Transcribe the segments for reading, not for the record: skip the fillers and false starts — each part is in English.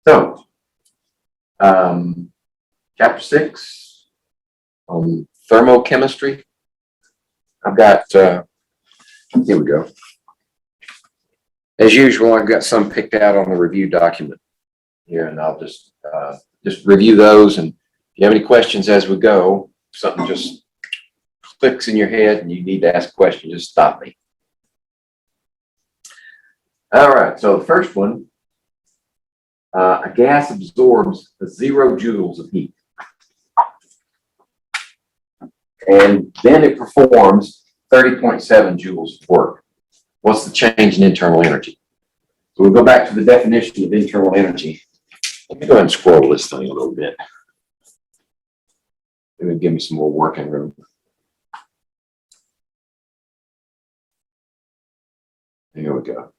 So, chapter 6 on thermochemistry. I've got, here we go. As usual, I've got some picked out on the review document here, and I'll just review those. And if you have any questions as we go, if something just clicks in your head and you need to ask a question, just stop me. All right, so the first one, a gas absorbs 0 joules of heat. And then it performs 30.7 joules of work. What's the change in internal energy? So we'll go back to the definition of internal energy. Let me go ahead and scroll this thing a little bit. Maybe give me some more working room. Here we go.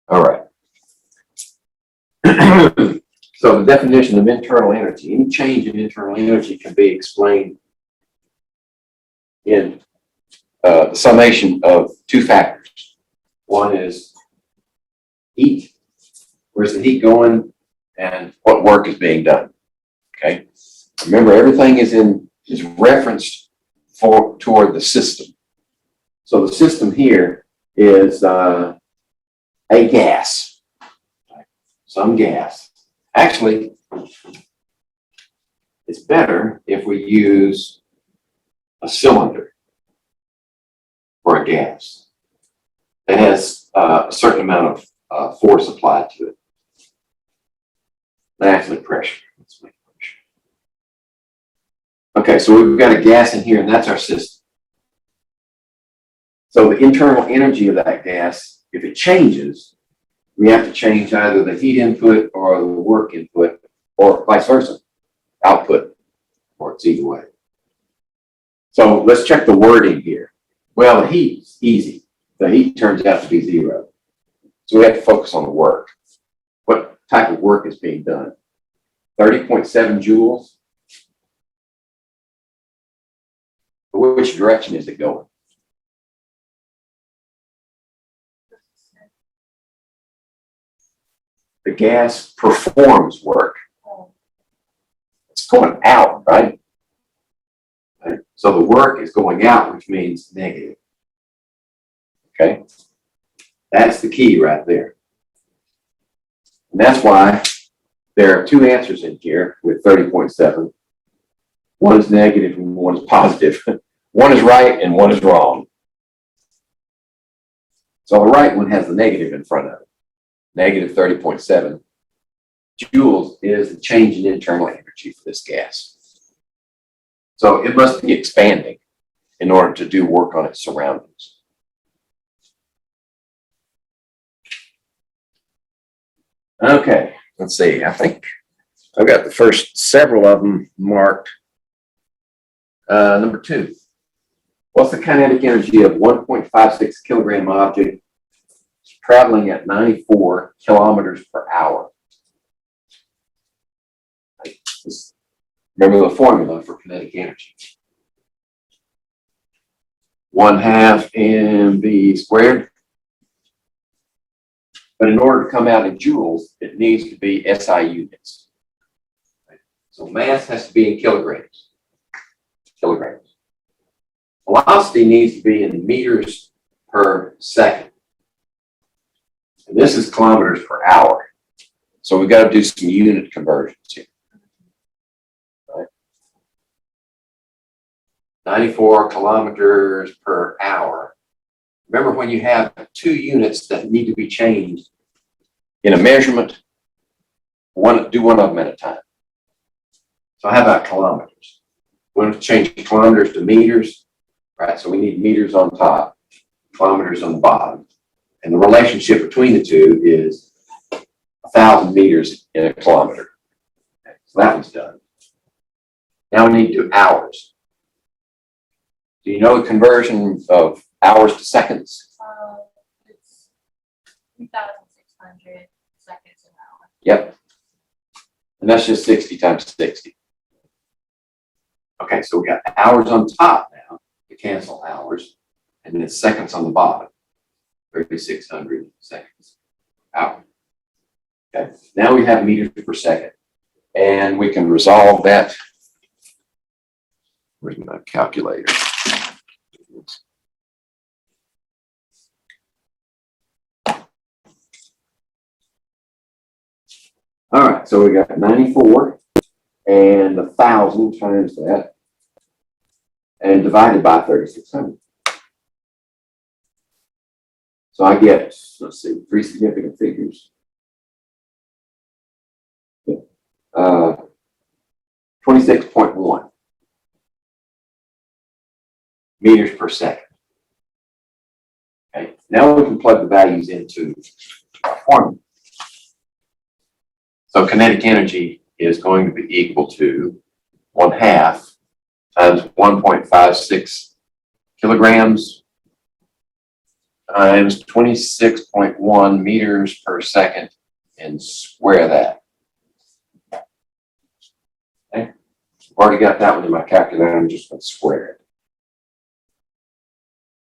All right. So the definition of internal energy, any change in internal energy can be explained in the summation of 2 factors. One is heat, where's the heat going, and what work is being done. Okay. Remember, everything is referenced toward the system. So the system here is a gas, some gas. Actually, it's better if we use a cylinder for a gas that has a certain amount of force applied to it. Actually, pressure. Let's make pressure. Okay, so we've got a gas in here, and that's our system. So the internal energy of that gas, if it changes, we have to change either the heat input or the work input, or vice versa, output, or it's either way. So let's check the wording here. Well, the heat's easy. The heat turns out to be 0. So we have to focus on the work. What type of work is being done? 30.7 joules. Which direction is it going? The gas performs work. It's going out, right? So the work is going out, which means negative. Okay? That's the key right there. And that's why there are 2 answers in here with 30.7. One is negative and one is positive. One is right and one is wrong. So the right one has the negative in front of it. Negative 30.7 joules is the change in internal energy for this gas. So it must be expanding in order to do work on its surroundings. Okay, let's see. I think I've got the first several of them marked. Number 2. What's the kinetic energy of 1.56 kilogram object traveling at 94 kilometers per hour? Just remember the formula for kinetic energy. 1/2 mv squared. But in order to come out in joules, it needs to be SI units. So mass has to be in kilograms. Velocity needs to be in meters per second. And this is kilometers per hour. So we've got to do some unit conversions here. Right? 94 kilometers per hour. Remember, when you have 2 units that need to be changed in a measurement, do one of them at a time. So how about kilometers? We want to change kilometers to meters, right? So we need meters on top, kilometers on the bottom. And the relationship between the 2 is 1,000 meters in a kilometer. Okay, so that one's done. Now we need to do hours. Do you know the conversion of hours to seconds? It's 3,600 seconds an hour. Yep. And that's just 60 times 60. Okay, so we got hours on top now to cancel hours, and then it's seconds on the bottom. 3,600 seconds. Hour. Okay, now we have meters per second, and we can resolve that. Where's my calculator? All right, so we got 94 and 1,000 times that, and divided by 3,600. So I get, let's see, three significant figures. 26.1 meters per second. Okay, now we can plug the values into our formula. So kinetic energy is going to be equal to 1/2 times 1.56 kilograms times 26.1 meters per second, and square that. Okay, I've already got that one in my calculator. I'm just going to square it.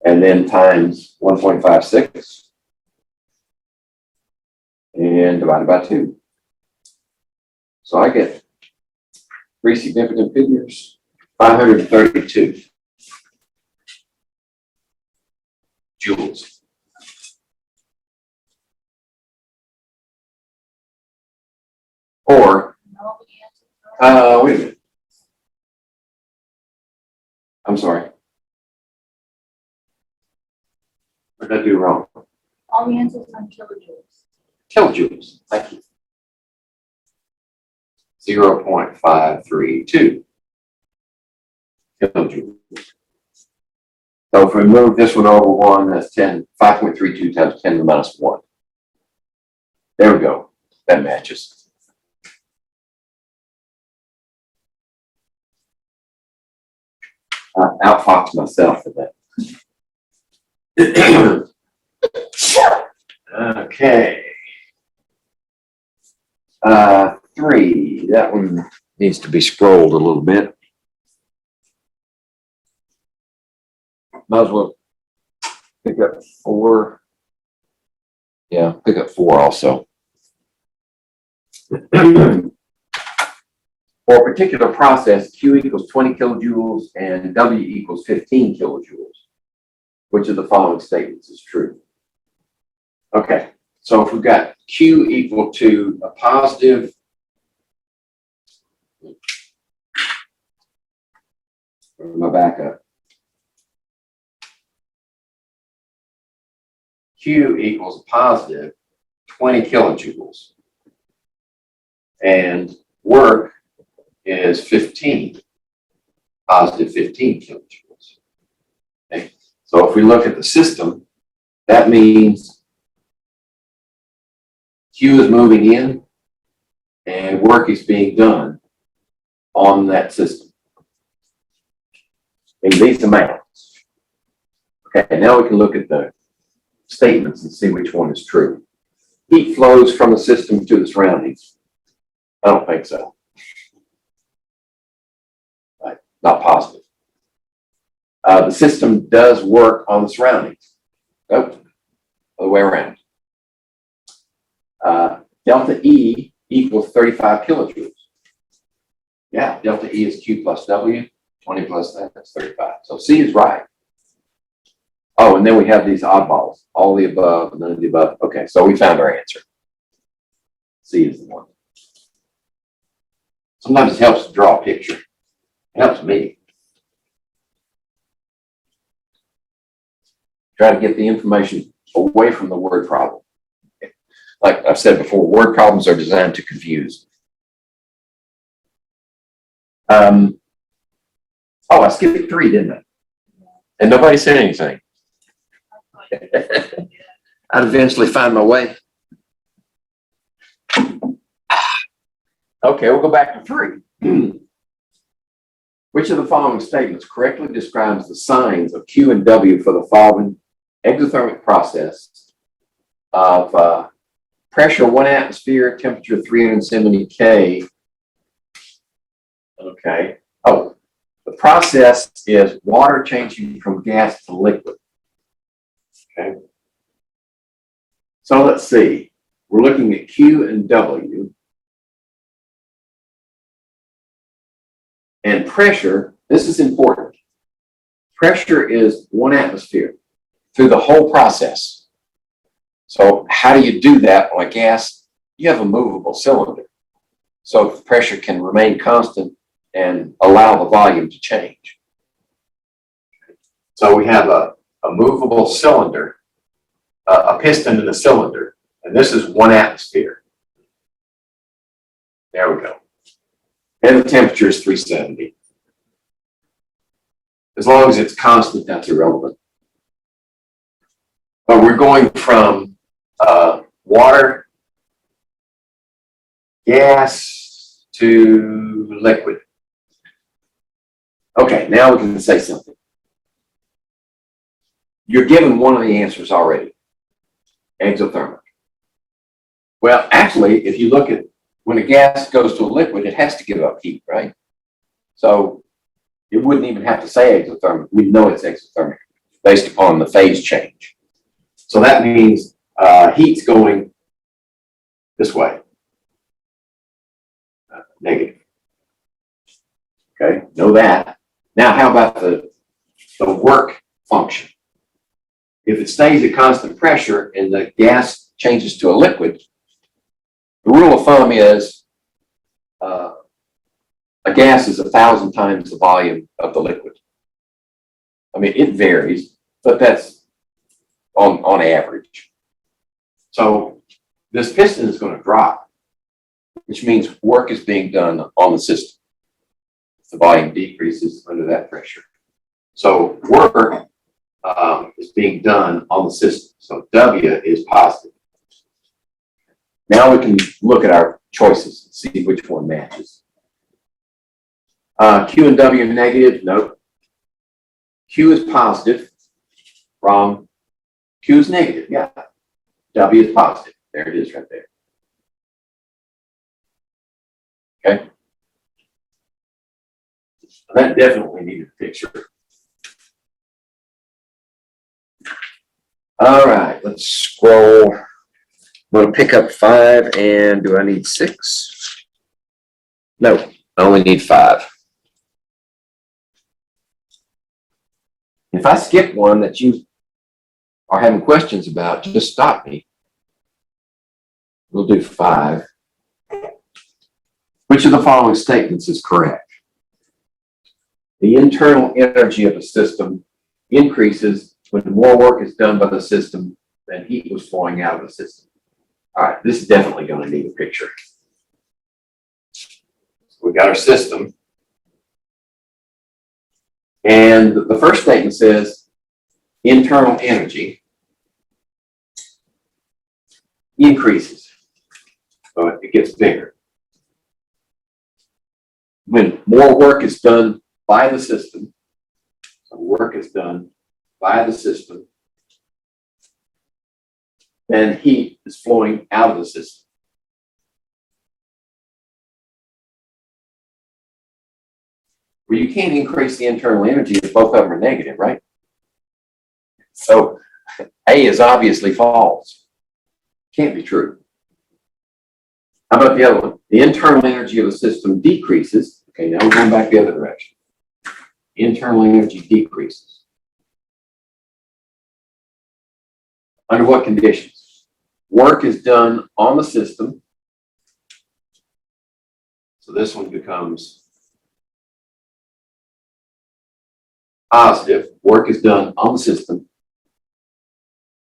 And then times 1.56 and divided by 2. So I get three significant figures, 532 joules. Or, No, the answer. wait a minute. I'm sorry. What did I do wrong? All the answers on kilojoules. Kilojoules, thank you. 0.532 kilojoules. So if we move this one over 1, that's 5.32 times 10 to the minus 1. There we go. That matches. I outfoxed myself for that. Okay. 3, that one needs to be scrolled a little bit. Might as well pick up 4. Yeah, pick up 4 also. For a particular process, Q equals 20 kilojoules and W equals 15 kilojoules. Which of the following statements is true? Okay, so if we've got Q equal to a positive, where's my backup? Q equals a positive 20 kilojoules. And work is 15, positive 15 kilojoules. Okay. So if we look at the system, that means Q is moving in and work is being done on that system in these amounts. Okay, now we can look at the statements and see which one is true. Heat flows from the system to the surroundings. I don't think so. Right, not positive. The system does work on the surroundings. Nope, other way around. Delta E equals 35 kilojoules. Yeah, delta E is Q plus W, 20 plus that, that's 35. So C is right. Oh, and then we have these oddballs, all the above, none of the above. Okay, so we found our answer. C is the one. Sometimes it helps to draw a picture. It helps me. Try to get the information away from the word problem. Like I've said before, word problems are designed to confuse. Oh, I skipped 3, didn't I? And nobody said anything. I'd eventually find my way. Okay, we'll go back to 3. Which of the following statements correctly describes the signs of Q and W for the following exothermic process of pressure 1 atmosphere, temperature 370 K? Okay. Oh, the process is water changing from gas to liquid. Okay. So let's see. we're looking at Q and W. And pressure, this is important. Pressure is 1 atmosphere through the whole process. So how do you do that on a gas? You have a movable cylinder. So the pressure can remain constant and allow the volume to change. So we have a movable cylinder, a piston in the cylinder, and this is 1 atmosphere. There we go. And the temperature is 370. As long as it's constant, that's irrelevant. But we're going from water, gas to liquid. Okay, now we can say something. You're given one of the answers already, exothermic. Well, actually, if you look at when a gas goes to a liquid, it has to give up heat, right? So it wouldn't even have to say exothermic. We know it's exothermic based upon the phase change. So that means heat's going this way, negative. Okay, know that. Now, how about the work function? If it stays at constant pressure and the gas changes to a liquid, the rule of thumb is a gas is 1,000 times the volume of the liquid. I mean, it varies, but that's on average. So this piston is going to drop, which means work is being done on the system. The volume decreases under that pressure. So work is being done on the system. So W is positive. Now we can look at our choices and see which one matches. Q and W are negative. Nope. Q is positive. Wrong. Q is negative. Yeah. W is positive. There it is right there. Okay. That definitely needed a picture. All right, let's scroll. I'm going to pick up 5, and do I need 6? No, I only need 5. If I skip one that you are having questions about, just stop me. We'll do 5. Which of the following statements is correct? The internal energy of a system increases when more work is done by the system than heat was flowing out of the system. All right, this is definitely going to need a picture. So we got our system. And the first statement says internal energy increases. So it gets bigger. When more work is done by the system, so work is done by the system, then heat is flowing out of the system. Well, you can't increase the internal energy if both of them are negative, right? So A is obviously false. Can't be true. How about the other one? The internal energy of a system decreases. Okay, now we're going back the other direction. Internal energy decreases. Under what conditions? Work is done on the system. So this one becomes positive. Work is done on the system.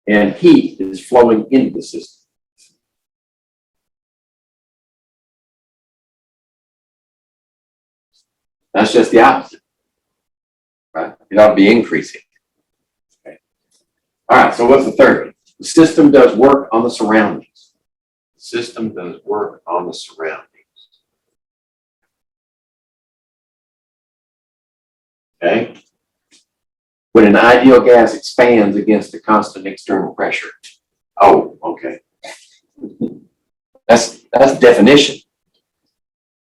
And heat is flowing into the system. That's just the opposite. Right? It ought to be increasing. Okay. All right, so what's the third? The system does work on the surroundings. The system does work on the surroundings. Okay. When an ideal gas expands against a constant external pressure. Oh, okay. That's definition.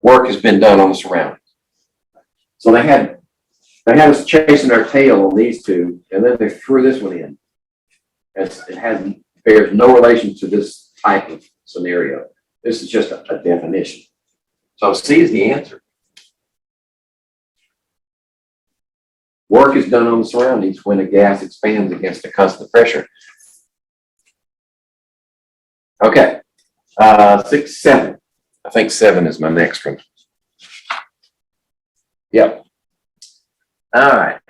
Work has been done on the surroundings. So they had us chasing our tail on these two, and then they threw this one in. It bears no relation to this type of scenario. This is just a definition. So C is the answer. Work is done on the surroundings when a gas expands against a constant pressure. Okay, 6, 7. I think 7 is my next one. Yep. All right.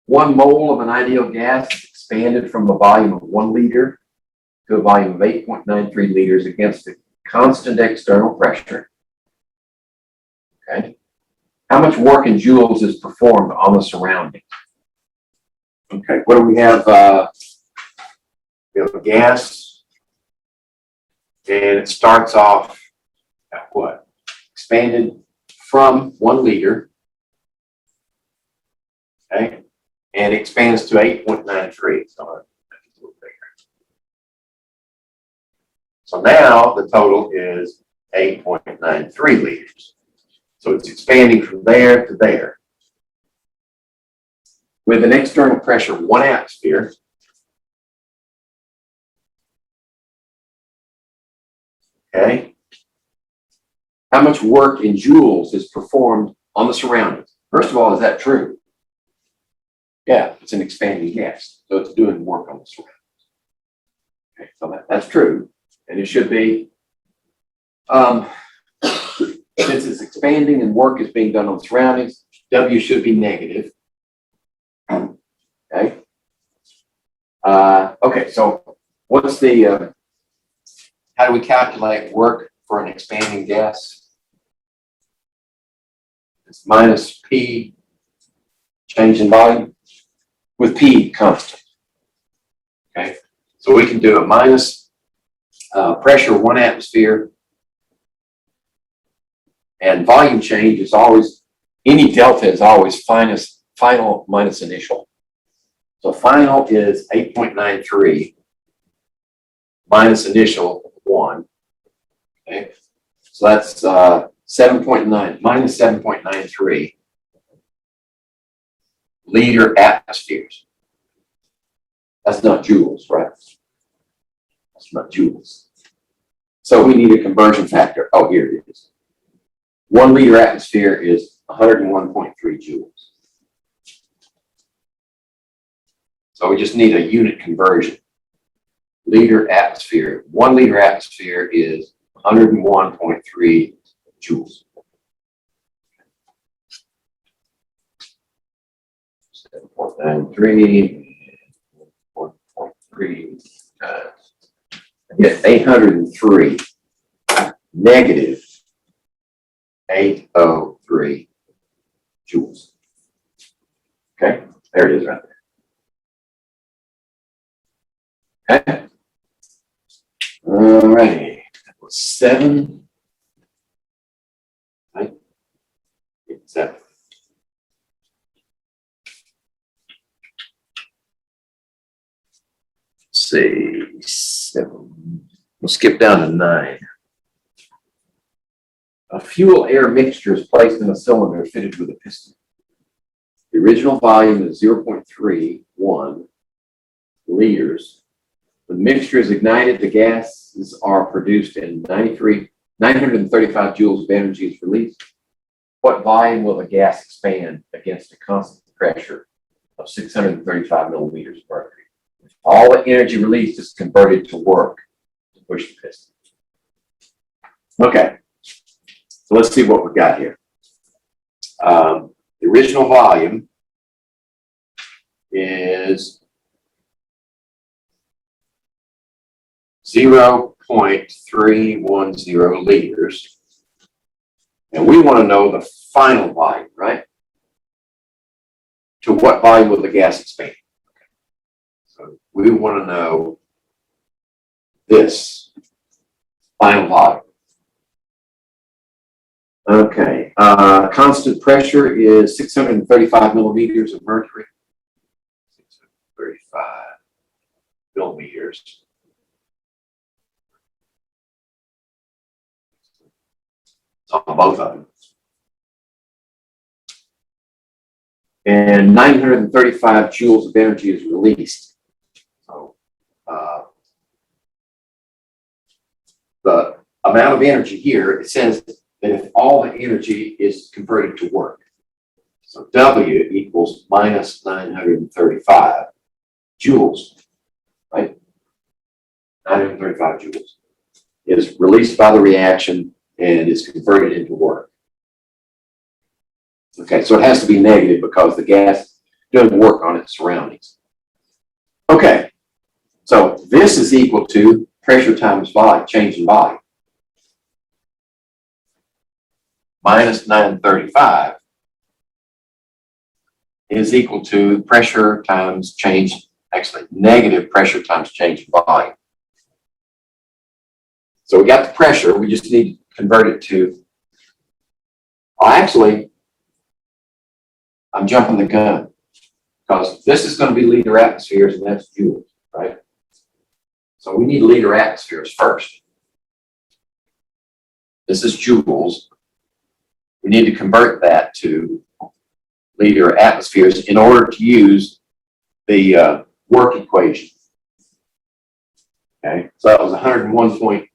1 mole of an ideal gas is expanded from a volume of 1 liter to a volume of 8.93 liters against a constant external pressure. Okay. How much work in joules is performed on the surroundings? Okay, what do we have? We have a gas, and it starts off at what? Expanded from 1 liter, okay, and expands to 8.93. So that's a little bigger. So now the total is 8.93 liters. So it's expanding from there to there. With an external pressure of 1 atmosphere, okay, how much work in joules is performed on the surroundings? First of all, is that true? Yeah, it's an expanding gas, so it's doing work on the surroundings. Okay, so that's true, and it should be. Since it's expanding and work is being done on the surroundings, W should be negative. Okay. Okay, so what's the, how do we calculate work for an expanding gas? It's minus P change in volume with P constant. Okay, so we can do a minus pressure 1 atmosphere. And volume change is always, any delta is always final minus initial. So final is 8.93 minus initial 1. Okay, so that's 7.9 minus 7.93 liter atmospheres. That's not joules, right? That's not joules. So we need a conversion factor. Oh, here it is. 1 liter atmosphere is 101.3 joules. So we just need a unit conversion. Liter atmosphere, 1 liter atmosphere is 101.3 joules. 7.93, 1.3 times. I get 803 negative 803 joules. Okay, there it is right there. Okay. All righty. That was 7. Right. 7. Let's see, 7. We'll skip down to 9. A fuel-air mixture is placed in a cylinder fitted with a piston. The original volume is 0.31 liters. The mixture is ignited, the gases are produced, and 935 joules of energy is released. What volume will the gas expand against a constant pressure of 635 millimeters of mercury? All the energy released is converted to work to push the piston. Okay. So let's see what we've got here. The original volume is 0.310 liters. And we want to know the final volume, right? To what volume will the gas expand? So we want to know this final volume. Okay, constant pressure is 635 millimeters of mercury. 635 millimeters. On both of them. And 935 joules of energy is released. So the amount of energy here, it says that if all the energy is converted to work. So W equals minus 935 joules, right? 935 joules is released by the reaction and is converted into work. Okay, so it has to be negative because the gas doesn't work on its surroundings. Okay, so this is equal to pressure times volume, change in volume. Minus 935 is equal to pressure times change, actually negative pressure times change in volume. So we got the pressure, we just need to convert it to, well, actually, I'm jumping the gun because this is going to be liter atmospheres and that's joules, right? So we need liter atmospheres first. This is joules. We need to convert that to liter atmospheres in order to use the work equation. Okay, so that was 101 point,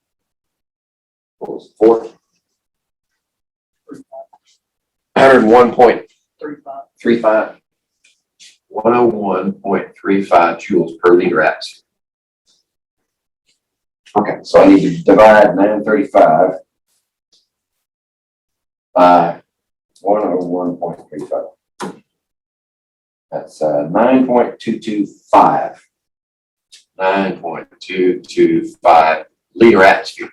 what was it, 4? 101.35. 101.35 joules per liter atmosphere. Okay, so I need to divide 935 by 101.35. That's 9.225. 9.225 liter atmosphere.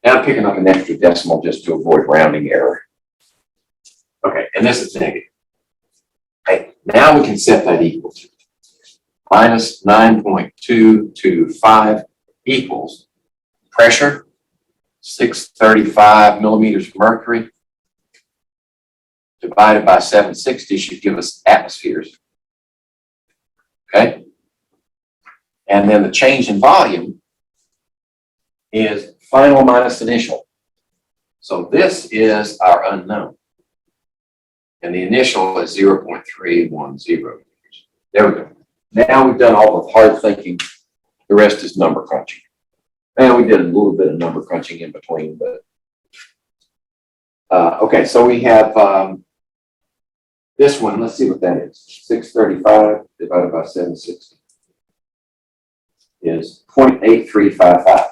Now I'm picking up an extra decimal just to avoid rounding error. Okay, and this is negative. Okay, now we can set that equal to minus 9.225 equals pressure, 635 millimeters of mercury, divided by 760 should give us atmospheres. Okay? And then the change in volume is final minus initial. So this is our unknown. And the initial is 0.310 meters. There we go. Now we've done all the hard thinking. The rest is number crunching. And we did a little bit of number crunching in between, but okay, so we have this one. Let's see what that is. 635 divided by 760 is 0.8355.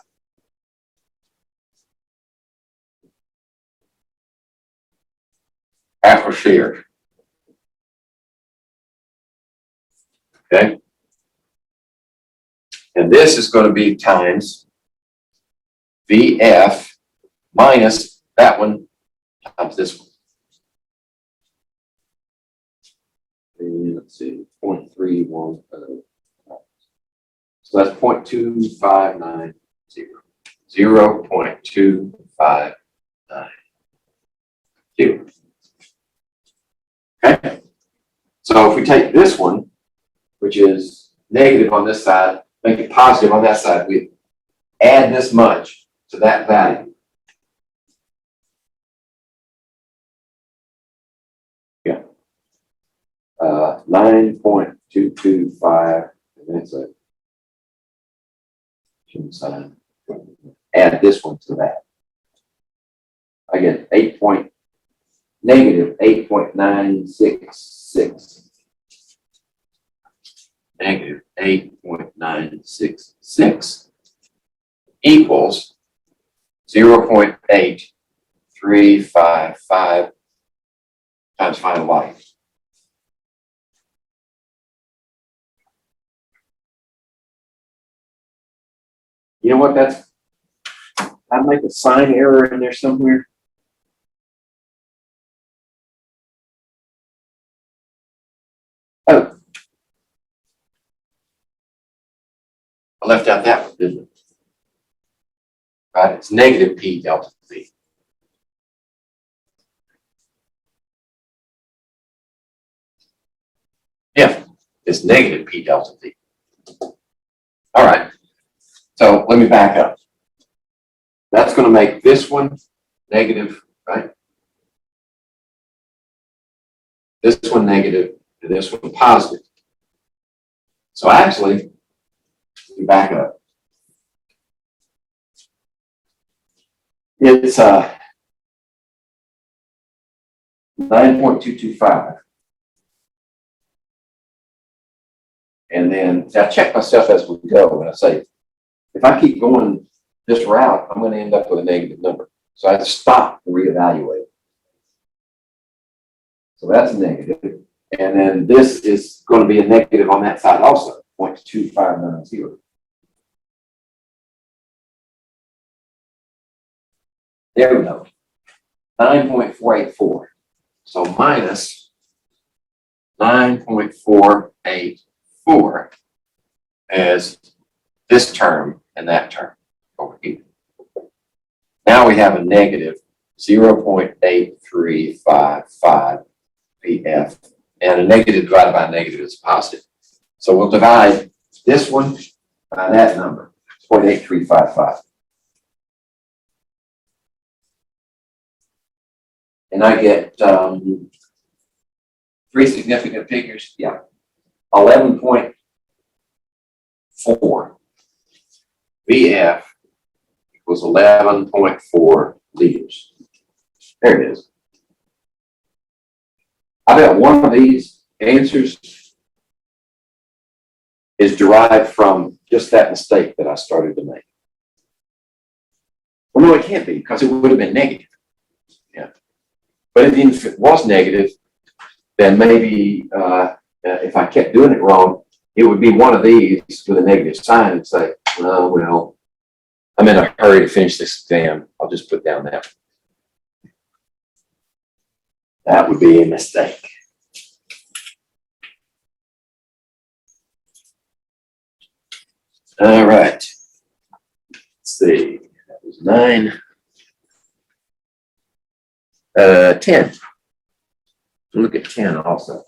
Atmosphere. Okay. And this is going to be times VF minus that one times this one. And let's see, 0.310. So that's 0.2590. 0.259. Okay. So if we take this one, which is negative on this side, make it positive on that side, we add this much to that value. Yeah. 9.225, and that's a sign. Add this one to that. I get negative 8.966. Negative 8.966 equals 0.8355 times final volume. You know what that's? I make a sign error in there somewhere. Oh. I left out that one, didn't I? Right, it's negative P delta V. Yeah, it's negative P delta V. All right, so let me back up. That's going to make this one negative, right? This one negative, and this one positive. So actually, let me back up. It's 9.225. And then I check myself as we go, and I say, if I keep going this route, I'm going to end up with a negative number. So I have to stop and reevaluate. So that's a negative. And then this is going to be a negative on that side also, 0.2590. There we go. 9.484. So minus 9.484 as this term and that term over here. Now we have a negative 0.8355 VF, and a negative divided by a negative is a positive. So we'll divide this one by that number, 0.8355. And I get 3 significant figures. Yeah, 11.4 VF equals 11.4 liters. There it is. I bet one of these answers is derived from just that mistake that I started to make. Well, no, it can't be, because it would have been negative. Yeah. But even if it was negative, then maybe if I kept doing it wrong, it would be one of these with a negative sign and say, oh, well, I'm in a hurry to finish this exam. I'll just put down that. That would be a mistake. All right. Let's see. That was 9. 10. Look at 10 also.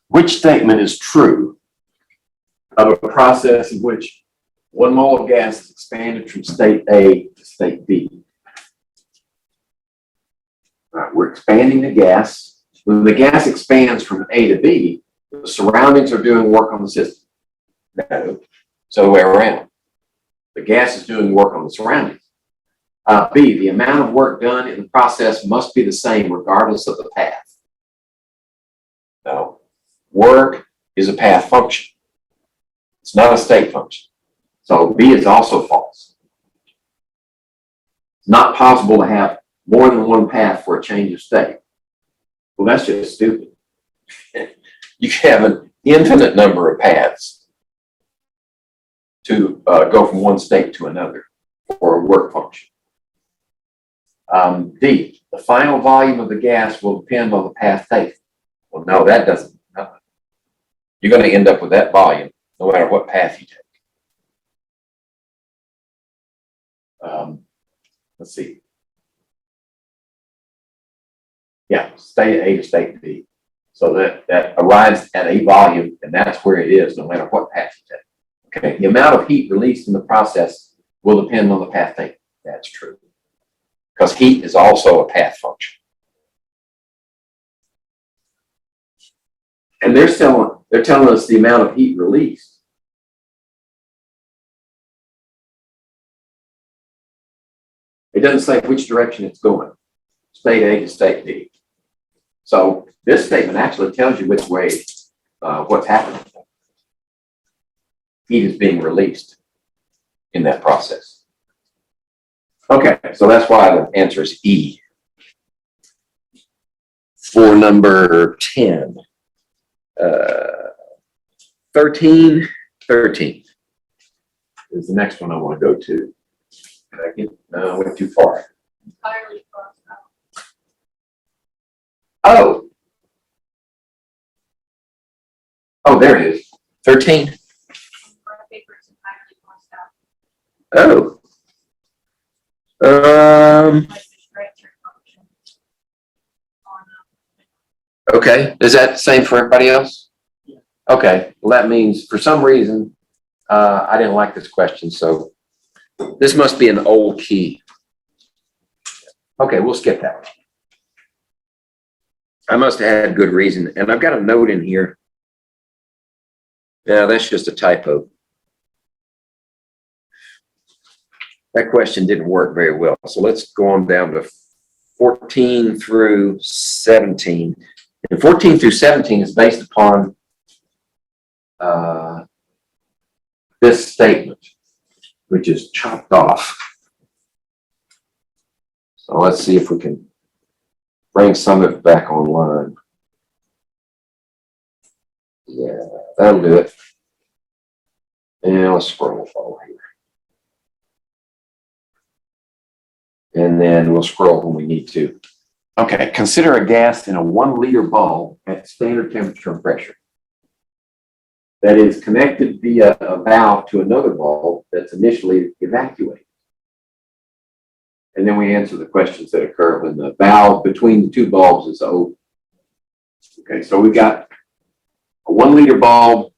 Which statement is true of a process in which 1 mole of gas is expanded from state A to state B? All right, we're expanding the gas. When the gas expands from A to B, the surroundings are doing work on the system. No, it's the other way around. The gas is doing work on the surroundings. B, the amount of work done in the process must be the same regardless of the path. No. Work is a path function. It's not a state function. So B is also false. It's not possible to have more than one path for a change of state. Well, that's just stupid. You can have an infinite number of paths to go from one state to another for a work function. D, the final volume of the gas will depend on the path taken. Well, no, that doesn't. You're going to end up with that volume no matter what path you take. Let's see. Yeah, state A to state B. So that arrives at a volume, and that's where it is no matter what path you take. Okay, the amount of heat released in the process will depend on the path taken. That's true. Because heat is also a path function. And they're telling us the amount of heat released. It doesn't say which direction it's going, state A to state B. So this statement actually tells you which way, what's happening. Heat is being released in that process. Okay, so that's why the answer is E. For number 10. 13 is the next one I want to go to. I went too far. Entirely crossed out. Oh, there it is. 13. My paper is entirely crossed out. Oh. Like the right turn function on, Okay. Is that the same for everybody else? Yeah. Okay. Well, that means for some reason, I didn't like this question, so this must be an old key. Okay, we'll skip that one. I must have had good reason. And I've got a note in here. Yeah, that's just a typo. That question didn't work very well. So let's go on down to 14 through 17. And 14 through 17 is based upon this statement, which is chopped off. So let's see if we can bring some of it back online. Yeah, that'll do it. And let's scroll forward here. And then we'll scroll when we need to. Okay, consider a gas in a 1 liter bulb at standard temperature and pressure that is connected via a valve to another bulb that's initially evacuated. And then we answer the questions that occur when the valve between the two bulbs is open. Okay, so we've got a 1 liter bulb.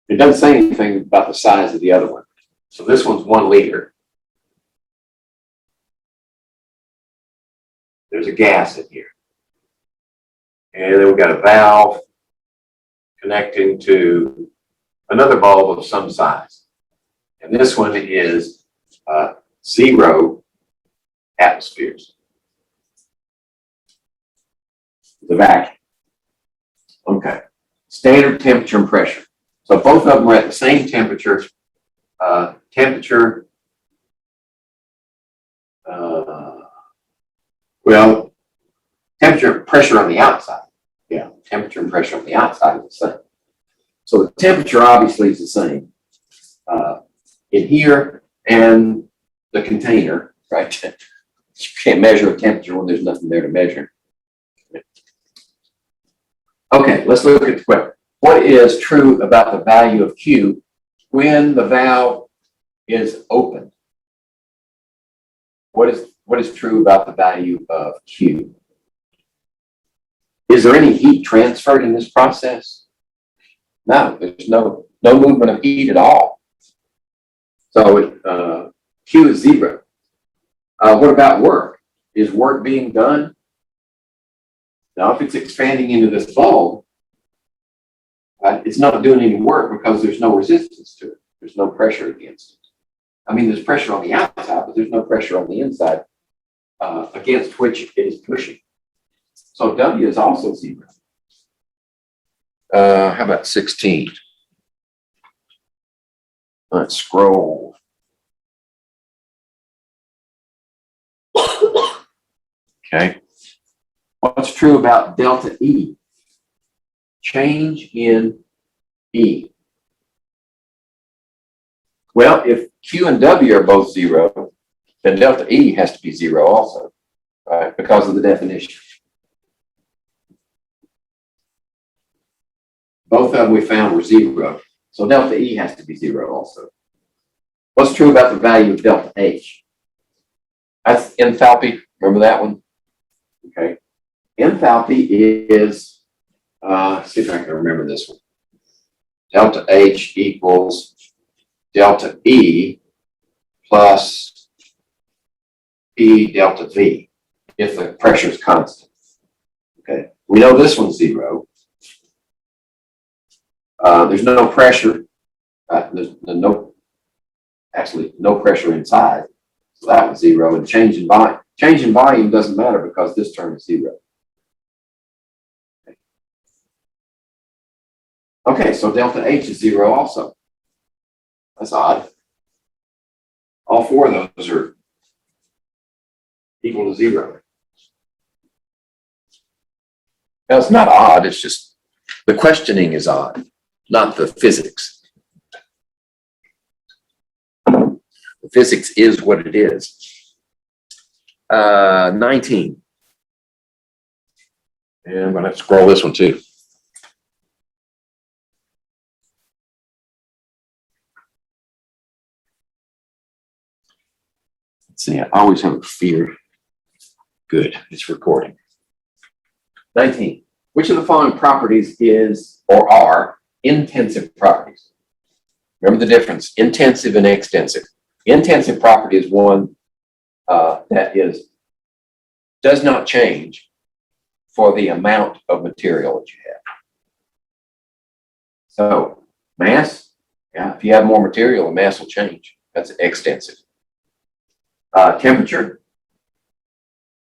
It doesn't say anything about the size of the other one. So this one's 1 liter. There's a gas in here. And then we've got a valve connecting to another bulb of some size. And this one is 0 atmospheres. The vacuum. Okay. Standard temperature and pressure. So both of them are at the same temperature. Well, temperature and pressure on the outside. Yeah, temperature and pressure on the outside is the same. So the temperature obviously is the same in here and the container, right? You can't measure a temperature when there's nothing there to measure. Okay, let's look at the question. What is true about the value of Q when the valve is open? What is true about the value of Q? Is there any heat transferred in this process? No, there's no movement of heat at all. So Q is 0. What about work? Is work being done? Now, if it's expanding into this bulb, it's not doing any work because there's no resistance to it. There's no pressure against it. I mean, there's pressure on the outside, but there's no pressure on the inside against which it is pushing. So W is also 0. How about 16? Let's scroll. Okay. What's true about delta E? Change in E. Well, if Q and W are both 0, then delta E has to be 0 also, right? Because of the definition. Both of them we found were 0. So delta E has to be 0 also. What's true about the value of delta H? That's enthalpy. Remember that one? Okay. Enthalpy is, see if I can remember this one. Delta H equals delta E plus P delta V if the pressure is constant. Okay. We know this one's 0. There's no pressure. There's no pressure inside. So that was 0. And change in volume. Change in volume doesn't matter because this term is 0. Okay, so delta H is 0 also. That's odd. All 4 of those are equal to 0. Now, it's not odd. It's just the questioning is odd, not the physics. The physics is what it is. 19. And I'm going to have to scroll this one too. Let's see, I always have a fear. Good, it's recording. 19. Which of the following properties is or are intensive properties? Remember the difference, intensive and extensive. Intensive property is one that is does not change for the amount of material that you have. So mass, yeah, if you have more material, the mass will change. That's extensive. Temperature,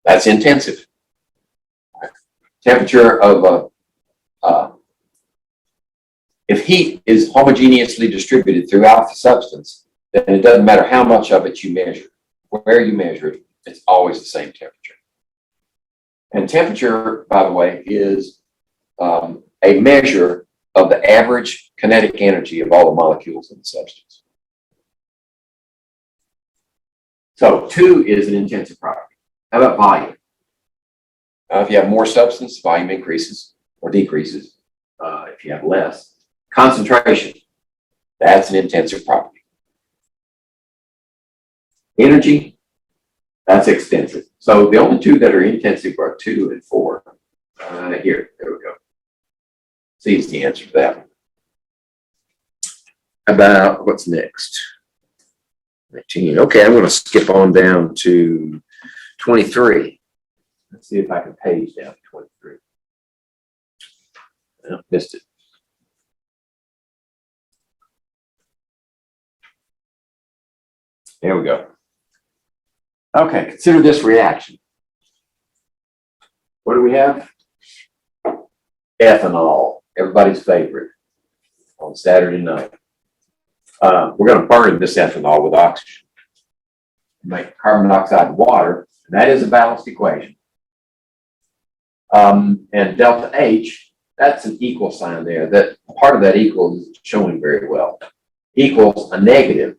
that's intensive. Temperature of if heat is homogeneously distributed throughout the substance, then it doesn't matter how much of it you measure. Where you measure it, it's always the same temperature. And temperature, by the way, is a measure of the average kinetic energy of all the molecules in the substance. So 2 is an intensive property. How about volume? If you have more substance, volume increases or decreases. If you have less. Concentration, that's an intensive property. Energy, that's extensive. So the only 2 that are intensive are 2 and 4. There we go. C is the answer to that one. About what's next? 19. Okay, I'm going to skip on down to 23. Let's see if I can page down to 23. Oh, missed it. There we go. Okay, consider this reaction. What do we have? Ethanol, everybody's favorite on Saturday night. We're going to burn this ethanol with oxygen, make carbon dioxide and water, and that is a balanced equation. And delta H, that's an equal sign there. That part of that equal is showing very well. Equals a negative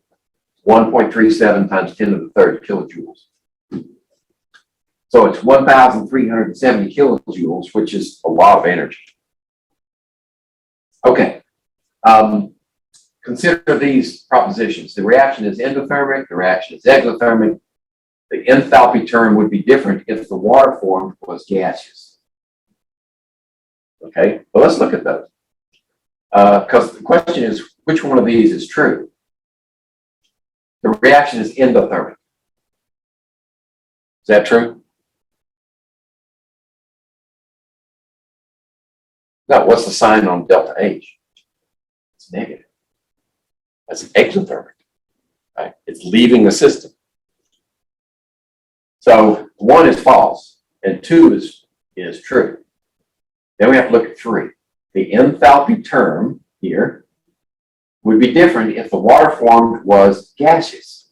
1.37 times 10 to the third kilojoules. So it's 1,370 kilojoules, which is a lot of energy. Okay. Consider these propositions. The reaction is endothermic, the reaction is exothermic. The enthalpy term would be different if the water formed was gaseous. Okay, well, let's look at those. Because the question is, which one of these is true? The reaction is endothermic. Is that true? No, what's the sign on delta H? It's negative. That's exothermic, right? It's leaving the system. So 1 is false and 2 is true. Then we have to look at 3. The enthalpy term here would be different if the water formed was gaseous.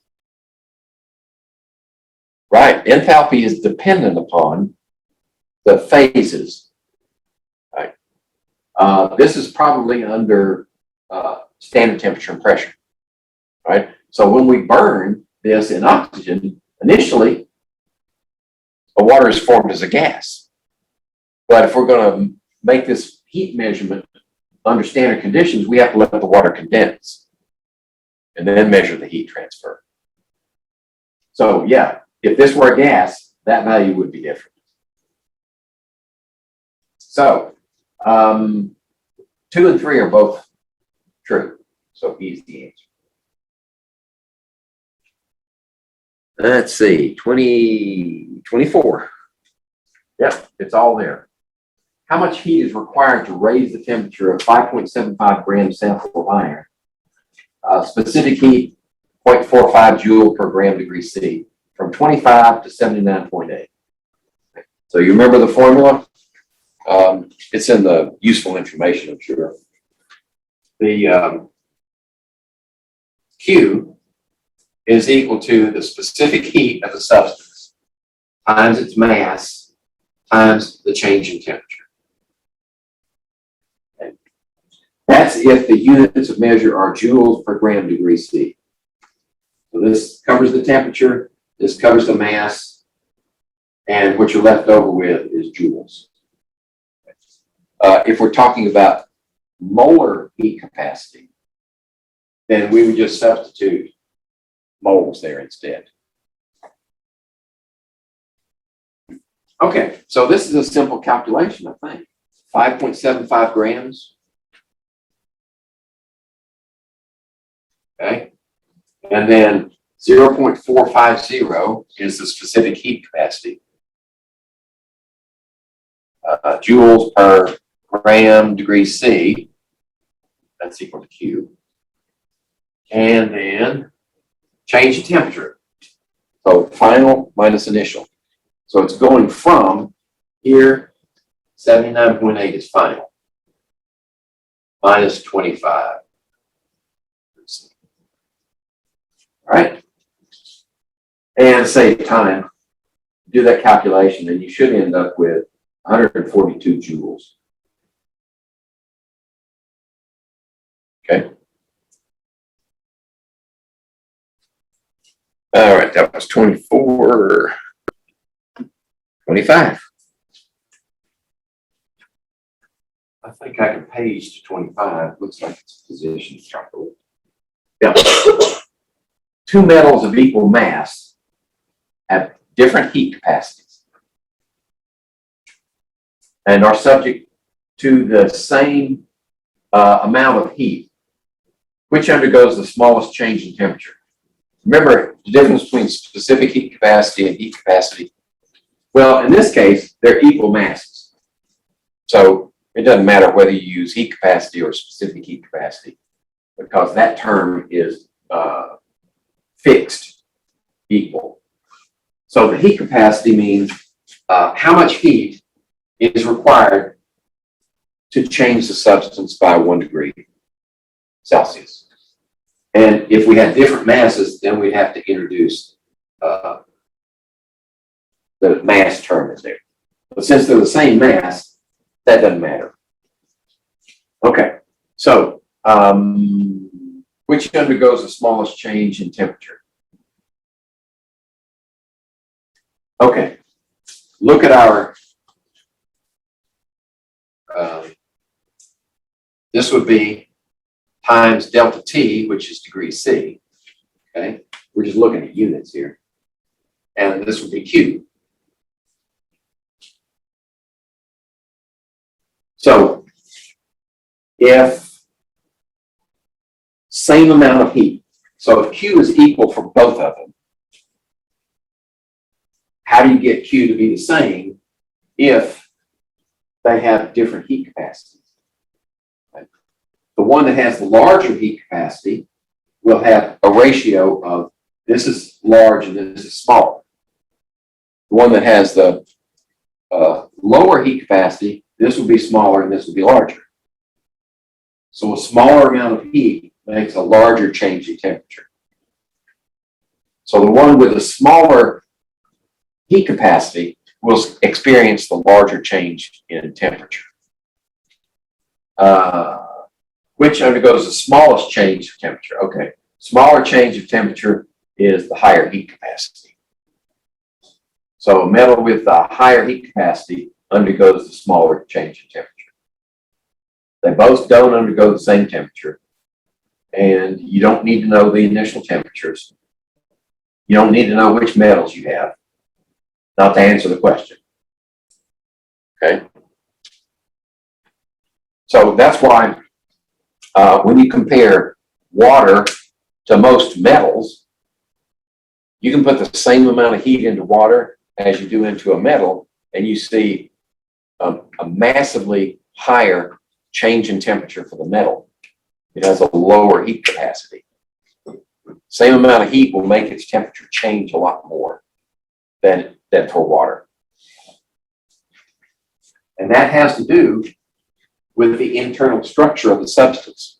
Right, enthalpy is dependent upon the phases. Right. This is probably under standard temperature and pressure. Right. So when we burn this in oxygen, initially, the water is formed as a gas. But if we're going to make this heat measurement under standard conditions, we have to let the water condense and then measure the heat transfer. So yeah, if this were a gas, that value would be different. So 2 and 3 are both true. So E is the answer. Let's see, 24. Yep, it's all there. How much heat is required to raise the temperature of 5.75 grams sample of iron? Specific heat, 0.45 joule per gram degree C, from 25 to 79.8. So you remember the formula? It's in the useful information, I'm sure. The Q is equal to the specific heat of the substance times its mass times the change in temperature. Okay. That's if the units of measure are joules per gram degree C. So this covers the temperature, this covers the mass, and what you're left over with is joules. If we're talking about molar heat capacity, then we would just substitute moles there instead. Okay, so this is a simple calculation, I think. 5.75 grams. Okay, and then 0.450 is the specific heat capacity. joules per gram degree C. That's equal to Q. And then change the temperature. So final minus initial. So it's going from here, 79.8 is final, minus 25. All right. And save time. Do that calculation, and you should end up with 142 joules. Okay. All right, that was 24, 25. I think I can page to 25. Looks like it's position properly. Yeah. Two metals of equal mass have different heat capacities and are subject to the same amount of heat, which undergoes the smallest change in temperature. Remember the difference between specific heat capacity and heat capacity? Well, in this case, they're equal masses. So it doesn't matter whether you use heat capacity or specific heat capacity, because that term is fixed, equal. So the heat capacity means how much heat is required to change the substance by 1 degree Celsius. And if we had different masses, then we'd have to introduce the mass term in there. But since they're the same mass, that doesn't matter. Okay, so which undergoes the smallest change in temperature? Okay, look at our, this would be times delta T, which is degree C. Okay, we're just looking at units here. And this would be Q. So if same amount of heat, so if Q is equal for both of them, how do you get Q to be the same if they have different heat capacities? Right? The one that has the larger heat capacity will have a ratio of this is large and this is small. The one that has the lower heat capacity, this will be smaller and this will be larger. So a smaller amount of heat makes a larger change in temperature. So the one with a smaller heat capacity will experience the larger change in temperature. Which undergoes the smallest change of temperature? Okay, smaller change of temperature is the higher heat capacity. So a metal with a higher heat capacity undergoes the smaller change in temperature. They both don't undergo the same temperature, and you don't need to know the initial temperatures. You don't need to know which metals you have, not to answer the question. Okay? So that's why when you compare water to most metals, you can put the same amount of heat into water as you do into a metal, and you see a massively higher change in temperature for the metal. It has a lower heat capacity. Same amount of heat will make its temperature change a lot more than for water. And that has to do with the internal structure of the substance.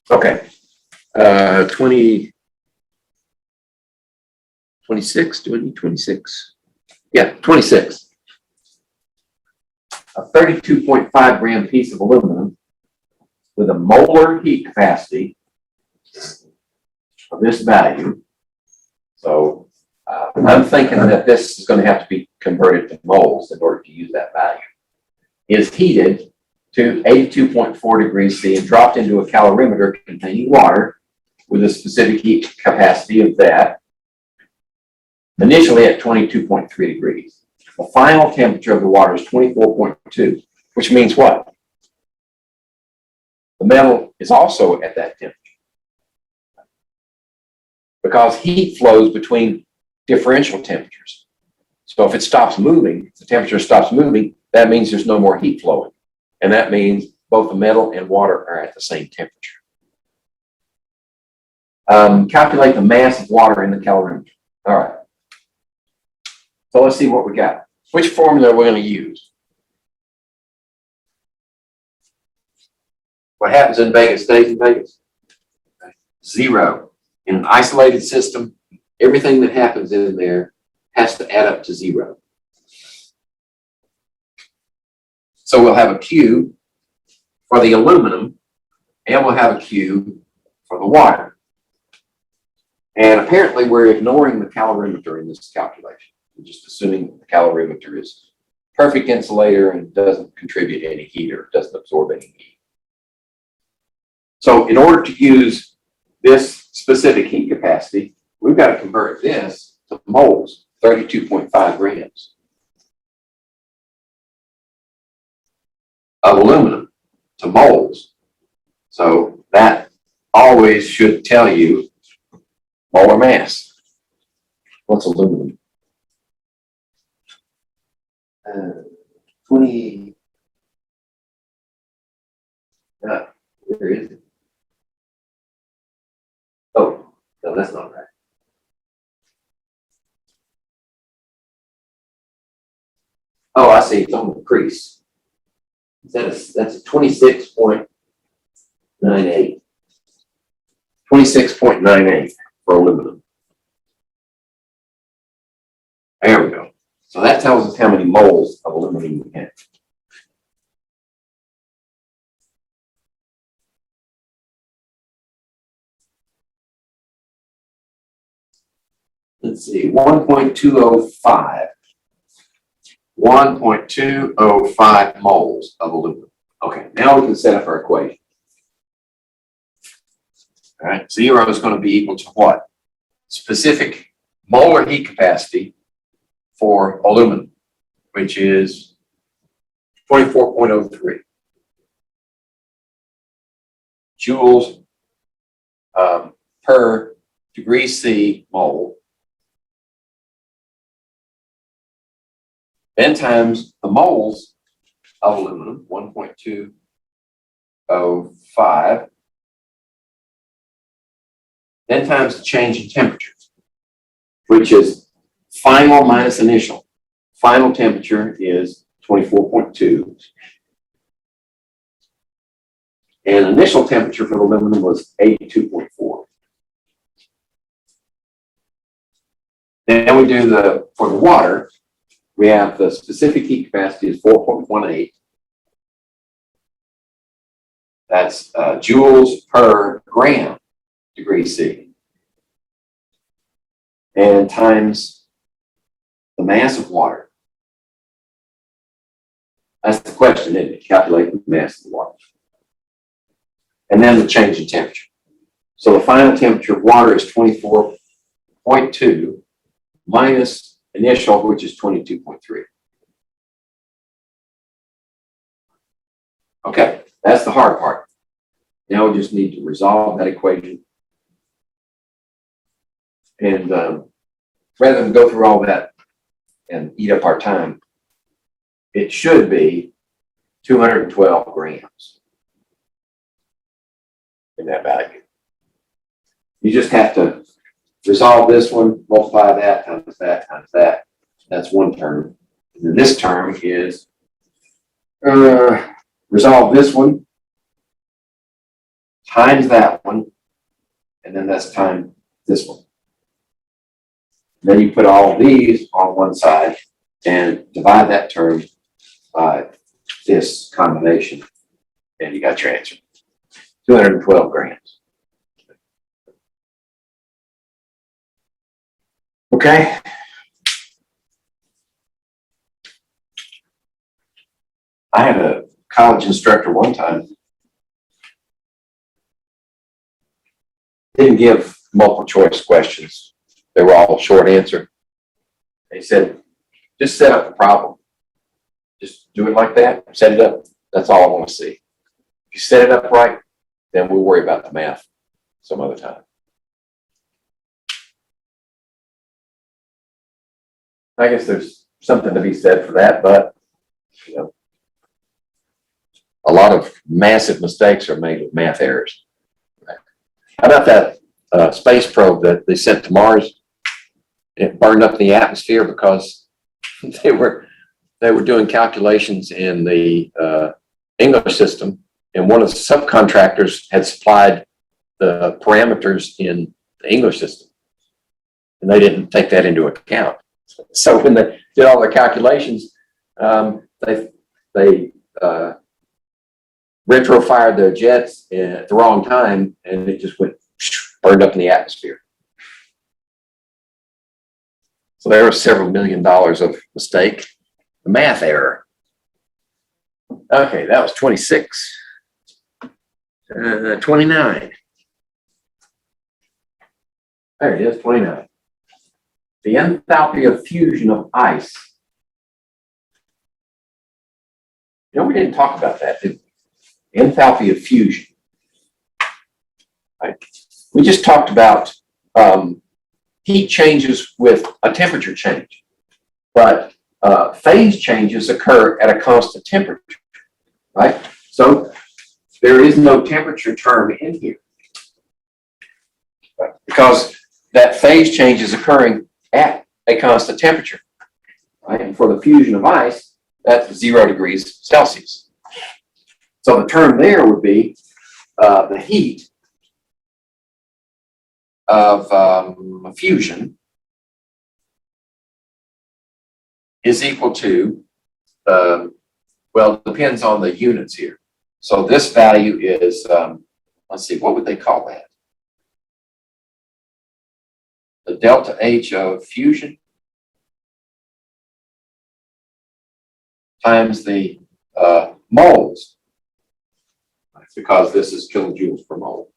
Okay, 26, do I need 26? Yeah, 26. A 32.5 gram piece of aluminum with a molar heat capacity of this value. So I'm thinking that this is going to have to be converted to moles in order to use that value. Is heated to 82.4 degrees C and dropped into a calorimeter containing water with a specific heat capacity of that, initially at 22.3 degrees. The final temperature of the water is 24.2, which means what? The metal is also at that temperature. Because heat flows between differential temperatures. So if it stops moving, the temperature stops moving, that means there's no more heat flowing. And that means both the metal and water are at the same temperature. Calculate the mass of water in the calorimeter. All right. So let's see what we got. Which formula are we going to use? What happens in Vegas stays in Vegas. Zero. In an isolated system, everything that happens in there has to add up to zero. So we'll have a Q for the aluminum, and we'll have a Q for the water. And apparently we're ignoring the calorimeter in this calculation. We're just assuming the calorimeter is perfect insulator and doesn't contribute any heat or doesn't absorb any heat. So in order to use this specific heat capacity, we've got to convert this to moles, 32.5 grams of aluminum to moles. So that always should tell you molar mass. What's aluminum? 20. Where is it? Oh, no, that's not right. Oh, I see. It's on the crease. That's a 26.98. 26.98 for aluminum. There we go. So that tells us how many moles of aluminum we have. Let's see, 1.205. 1.205 moles of aluminum. Okay, now we can set up our equation. All right, zero is going to be equal to what? Specific molar heat capacity for aluminum, which is 24.03 joules per degree C mole. Then times the moles of aluminum, 1.205. Then times the change in temperature, which is final minus initial. Final temperature is 24.2. And initial temperature for the aluminum was 82.4. Then we do for the water, we have the specific heat capacity is 4.18. That's joules per gram degree C. And times the mass of water. That's the question, isn't it? Calculate the mass of the water. And then the change in temperature. So the final temperature of water is 24.2 minus initial, which is 22.3. Okay, that's the hard part. Now we just need to resolve that equation. And rather than go through all that and eat up our time, it should be 212 grams in that value. You just have to resolve this one, multiply that times that times that. That's one term. And then this term is resolve this one times that one, and then that's times this one. Then you put all of these on one side and divide that term by this combination, and you got your answer. 212 grams. Okay. I had a college instructor one time. Didn't give multiple choice questions. They were all short answer. He said, just set up the problem. Just do it like that, set it up. That's all I want to see. If you set it up right, then we'll worry about the math some other time. I guess there's something to be said for that, but, you know, a lot of massive mistakes are made with math errors. How about that space probe that they sent to Mars? It burned up in the atmosphere because they were doing calculations in the English system, and one of the subcontractors had supplied the parameters in the English system, and they didn't take that into account. So when they did all their calculations, they retro-fired their jets at the wrong time, and it just went burned up in the atmosphere. So there was several $1 million of mistake, the math error. Okay, that was 26. 29. There it is, 29. The enthalpy of fusion of ice. You know, we didn't talk about that, did we? Enthalpy of fusion. Right. We just talked about heat changes with a temperature change, but phase changes occur at a constant temperature, right? So there is no temperature term in here, right? Because that phase change is occurring at a constant temperature, right? And for the fusion of ice, that's 0 degrees Celsius. So the term there would be the heat of fusion is equal to, well, it depends on the units here. So this value is, let's see, what would they call that? The delta H of fusion times the moles, because this is kilojoules per mole.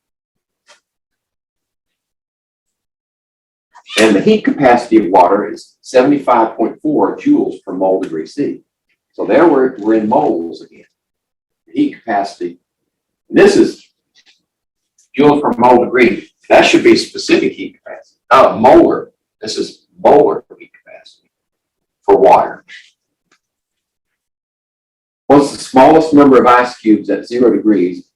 And the heat capacity of water is 75.4 joules per mole degree C. So there we're in moles again. The heat capacity, this is joules per mole degree. That should be specific heat capacity. Molar. This is molar heat capacity for water. What's the smallest number of ice cubes at 0 degrees,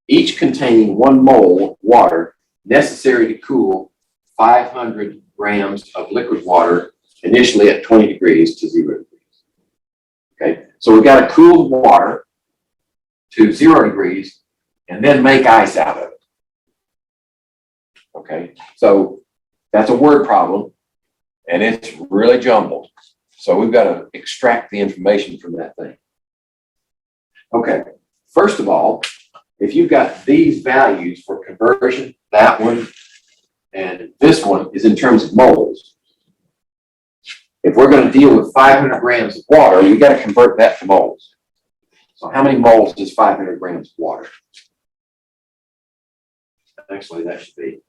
each containing 1 mole of water necessary to cool 500 grams of liquid water initially at 20 degrees to 0 degrees. Okay, so we've got to cool the water to 0 degrees and then make ice out of it. Okay, so that's a word problem and it's really jumbled. So we've got to extract the information from that thing. Okay, first of all, if you've got these values for conversion, that one and this one is in terms of moles. If we're going to deal with 500 grams of water, we got to convert that to moles. So how many moles is 500 grams of water? Actually, that should be,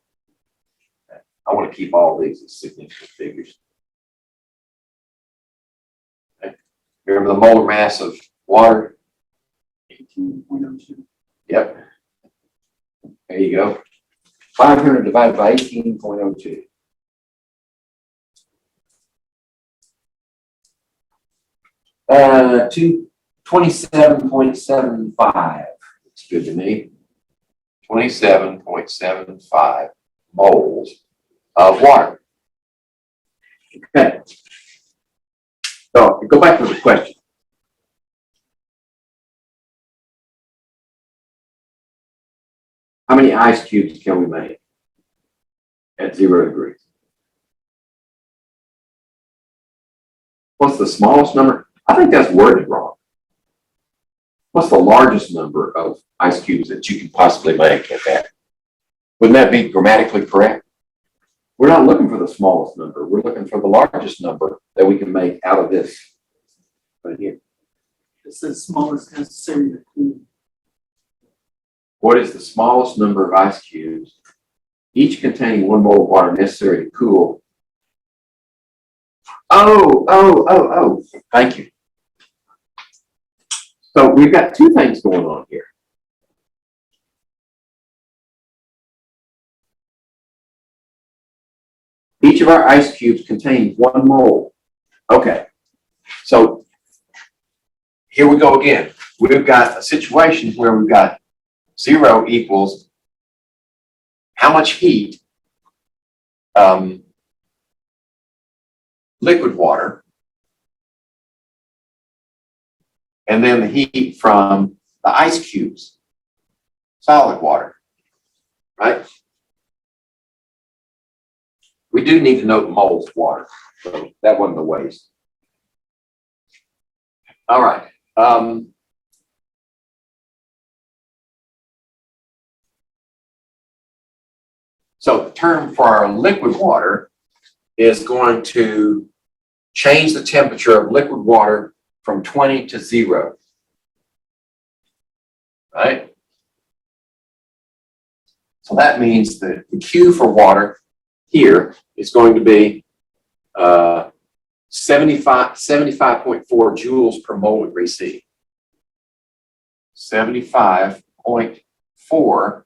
I want to keep all these as significant figures. Okay. Remember the molar mass of water? 18.02. Yep. There you go. 500 divided by 18.02. Uh, 27.75. It's good to me. 27.75 moles of water. Okay. So go back to the question. How many ice cubes can we make at 0 degrees? What's the smallest number? I think that's worded wrong. What's the largest number of ice cubes that you can possibly make at that? Wouldn't that be grammatically correct? We're not looking for the smallest number. We're looking for the largest number that we can make out of this right here. It says smallest necessary to cool. What is the smallest number of ice cubes, each containing 1 mole of water necessary to cool? Oh, thank you. So we've got two things going on here. Each of our ice cubes contains 1 mole Okay, so here we go again. We've got a situation where we've got 0 equals how much heat liquid water, and then the heat from the ice cubes, solid water, right? We do need to know the moles of water, so that wasn't a waste. All right. So the term for our liquid water is going to change the temperature of liquid water from 20 to 0. Right? So that means that the Q for water here is going to be 75.4 joules per mole degree C. 75.4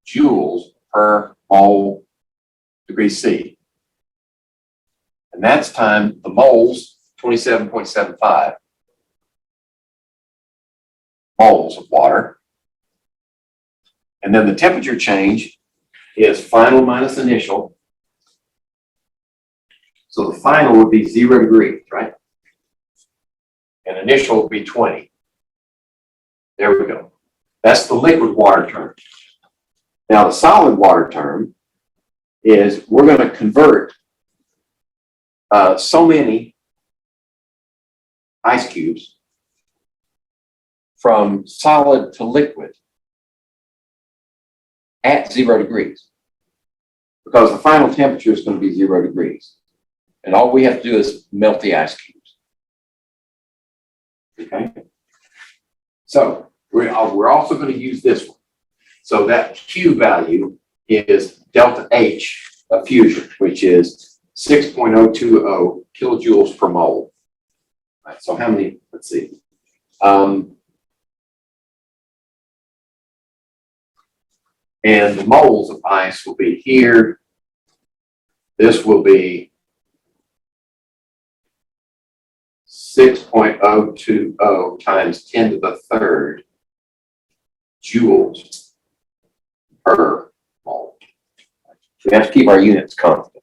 joules per mole degree C. And that's times the moles, 27.75 moles of water. And then the temperature change is final minus initial. So the final would be 0 degrees, right? And initial would be 20. There we go. That's the liquid water term. Now the solid water term is we're going to convert so many ice cubes from solid to liquid at 0 degrees, because the final temperature is going to be 0 degrees. And all we have to do is melt the ice cubes. Okay? So we're also going to use this one. So that Q value is delta H of fusion, which is 6.020 kilojoules per mole. All right, so how many, let's see. And the moles of ice will be here. This will be 6.020 times 10 to the third joules per mole. We have to keep our units constant.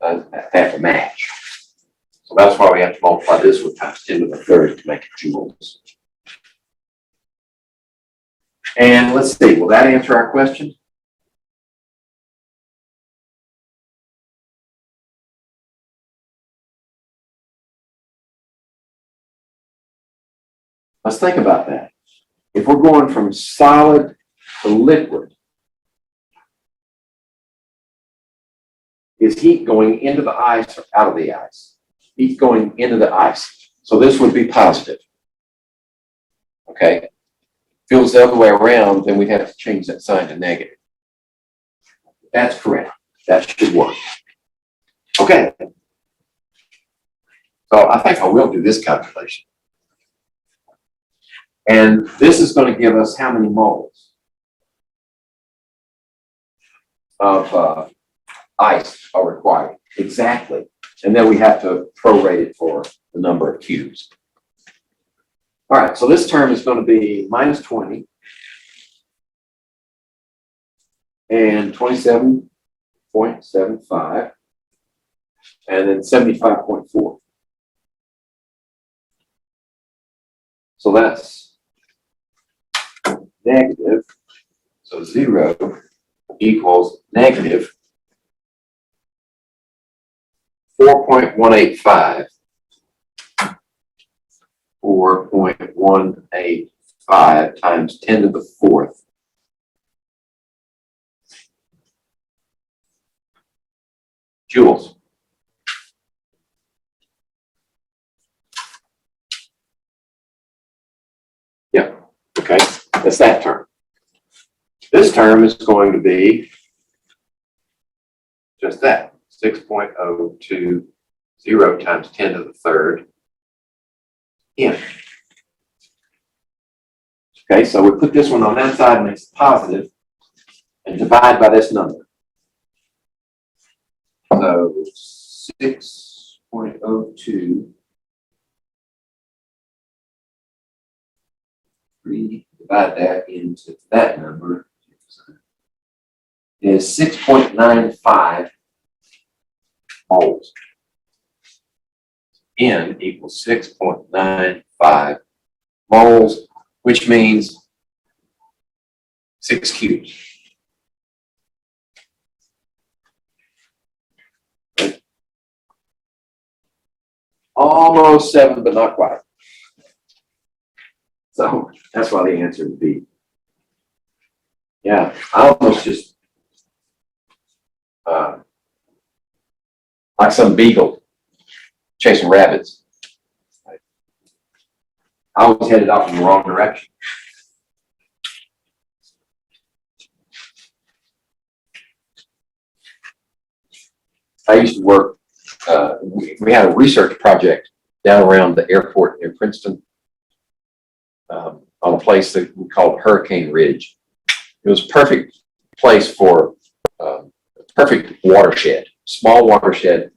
They have to match. So that's why we have to multiply this with times 10 to the third to make it joules. And let's see, will that answer our question? Let's think about that. If we're going from solid to liquid, is heat going into the ice or out of the ice? Heat going into the ice. So this would be positive. Okay? If it was the other way around, then we'd have to change that sign to negative. That's correct. That should work. Okay. So I think I will do this calculation. And this is going to give us how many moles of ice are required. Exactly. And then we have to prorate it for the number of cubes. All right, so this term is going to be minus 20 and 27.75 and then 75.4. So that's negative. So 0 equals negative 4.185. 4.185 times 10 to the fourth joules. Yeah, okay, that's that term. This term is going to be just that, 6.020 times 10 to the third in. Okay, so we put this one on that side and it's positive and divide by this number. So 6.020 6.02. Divide that into that number is 6.95 moles. N equals 6.95 moles, which means 6 cubes. Almost 7, but not quite. So that's why the answer would be, yeah, I almost just, like some beagle chasing rabbits. I was headed off in the wrong direction. I used to work, we had a research project down around the airport in Princeton, on a place that we called Hurricane Ridge. It was a perfect place for perfect watershed, small watershed,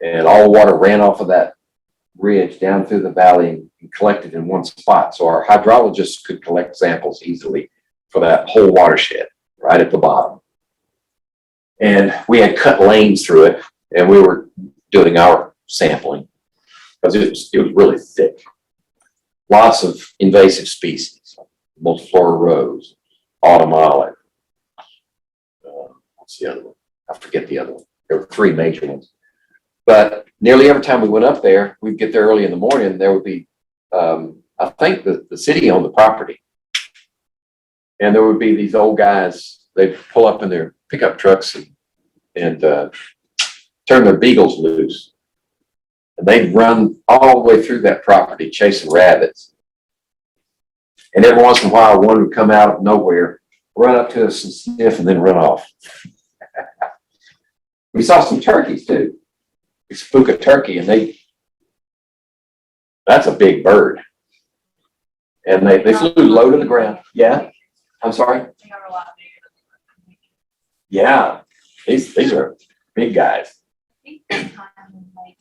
and all the water ran off of that ridge down through the valley and collected in one spot. So our hydrologists could collect samples easily for that whole watershed right at the bottom. And we had cut lanes through it, and we were doing our sampling because it was really thick. Lots of invasive species, multiflora rose, autumn olive. What's the other one? I forget the other one. There were 3 major ones. But nearly every time we went up there, we'd get there early in the morning. There would be, I think the city owned the property. And there would be these old guys, they'd pull up in their pickup trucks and turn their beagles loose. And they'd run all the way through that property chasing rabbits. And every once in a while, one would come out of nowhere, run up to us and sniff, and then run off. We saw some turkeys too. We spook a turkey, and that's a big bird. And they flew low to the ground. Yeah, I'm sorry. They are a lot bigger than Yeah, these are big guys. I think the time, like,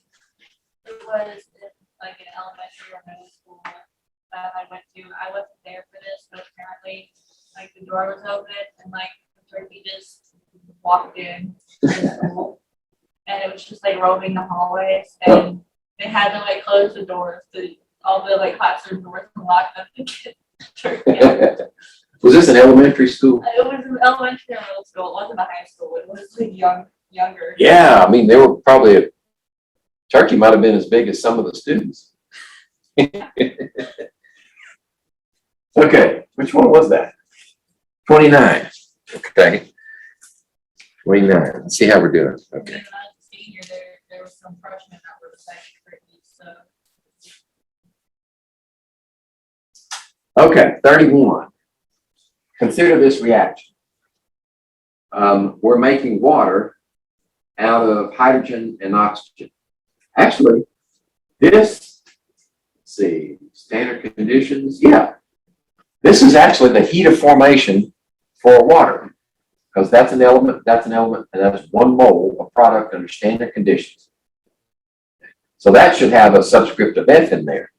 it was in, like, an elementary or middle school that I went to. I wasn't there for this, but apparently, like, the door was open and, like, the turkey just walked in to the school. And it was just, like, roaming the hallways, and they had to, like, close the doors to all the, like, classroom doors and lock them to get the turkey out. Was this an elementary school? It was an elementary or middle school. It wasn't a high school. It was, like, younger. Yeah, I mean, they were probably, turkey might have been as big as some of the students. Okay, which one was that? 29. Okay. 29. Let's see how we're doing. And Okay. then when I was a senior, there was some freshmen that were deciding turkeys, so. Okay, 31. Consider this reaction. We're making water out of hydrogen and oxygen. Actually, this, let's see, standard conditions, yeah. This is actually the heat of formation for water, because that's an element, and that's 1 mole of product under standard conditions. So that should have a subscript of F in there.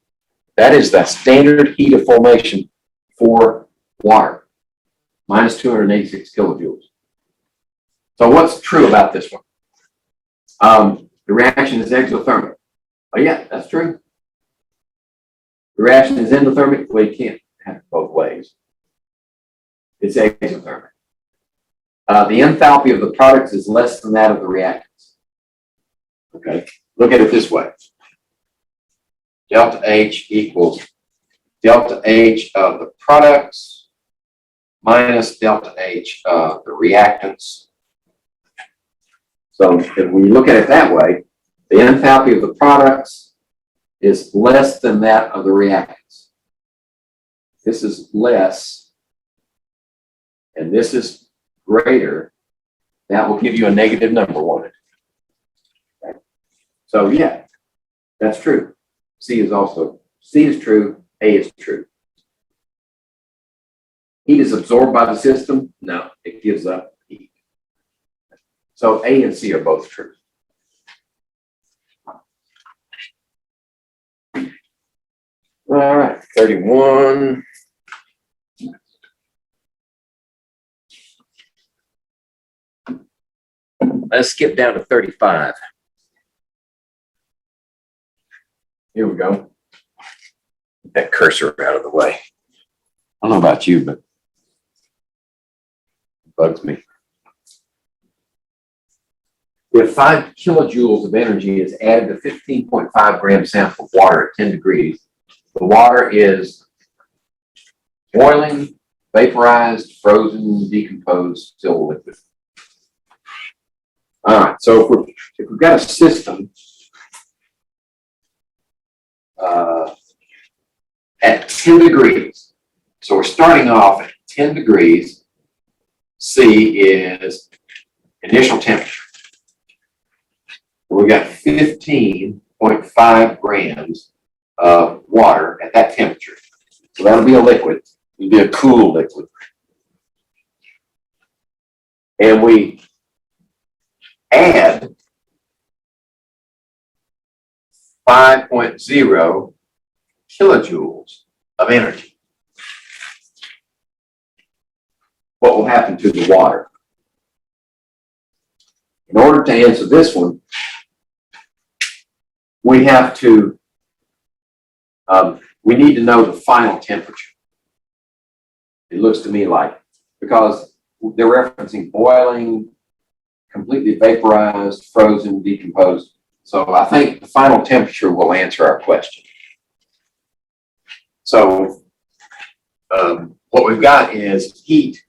That is the standard heat of formation for water, minus 286 kilojoules. So what's true about this one? The reaction is exothermic. Oh yeah, that's true. The reaction is endothermic. Well, you can't have it both ways. It's exothermic. The enthalpy of the products is less than that of the reactants. Okay, look at it this way. Delta H equals delta H of the products minus delta H of the reactants. So if we look at it that way, the enthalpy of the products is less than that of the reactants. This is less, and this is greater. That will give you a negative number, won't it? Okay. So yeah, that's true. C is true, A is true. Heat is absorbed by the system. No, it gives up heat. So A and C are both true. All right, 31. Let's skip down to 35. Here we go. Get that cursor out of the way. I don't know about you, but it bugs me. If 5 kilojoules of energy is added to 15.5 gram sample of water at 10 degrees, the water is boiling, vaporized, frozen, decomposed, still liquid. All right, so if we've got a system at 10 degrees, so we're starting off at 10 degrees, C is initial temperature. We've got 15.5 grams of water at that temperature. So that'll be a liquid. It'll be a cool liquid. And we add 5.0 kilojoules of energy. What will happen to the water? In order to answer this one, we have to, we need to know the final temperature. It looks to me like, because they're referencing boiling, completely vaporized, frozen, decomposed. So I think the final temperature will answer our question. So what we've got is heat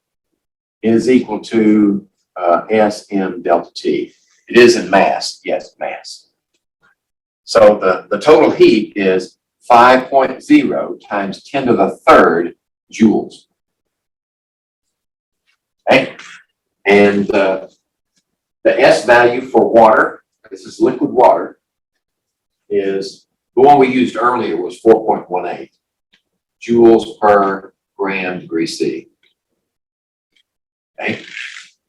is equal to Sm delta T. It is in mass, yes, mass. So the total heat is 5.0 times 10 to the third joules. Okay, and the S value for water, this is liquid water, is the one we used earlier was 4.18 joules per gram degree C. Okay,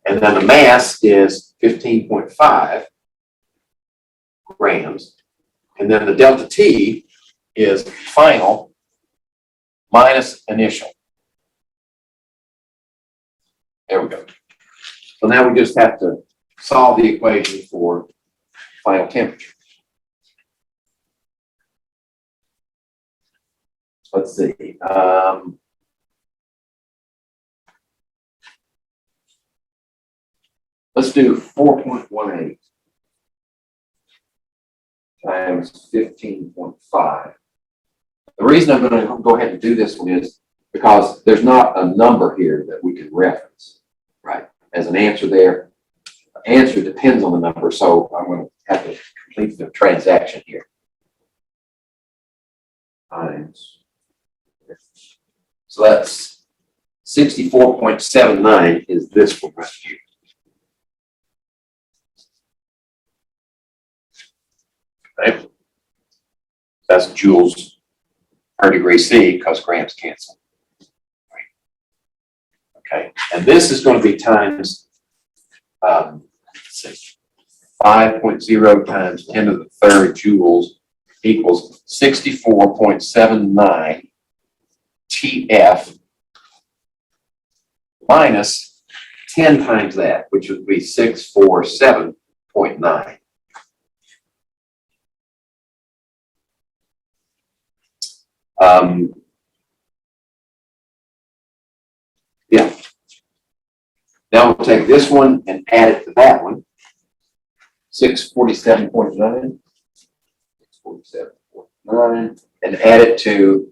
and then the mass is 15.5 grams, and then the delta T is final minus initial. There we go. So now we just have to solve the equation for final temperature. Let's see. Let's do 4.18 times 15.5. The reason I'm going to go ahead and do this one is because there's not a number here that we can reference, right? As an answer there. The answer depends on the number, so I'm going to have to complete the transaction here. Times. So that's 64.79 is this one right here. Okay. That's joules per degree C because grams cancel. Okay, and this is going to be times 5.0 times 10 to the third joules equals 64.79 TF minus 10 times that, which would be 647.9. Yeah. Now we'll take this one and add it to that one. 647.9. 647.9, and add it to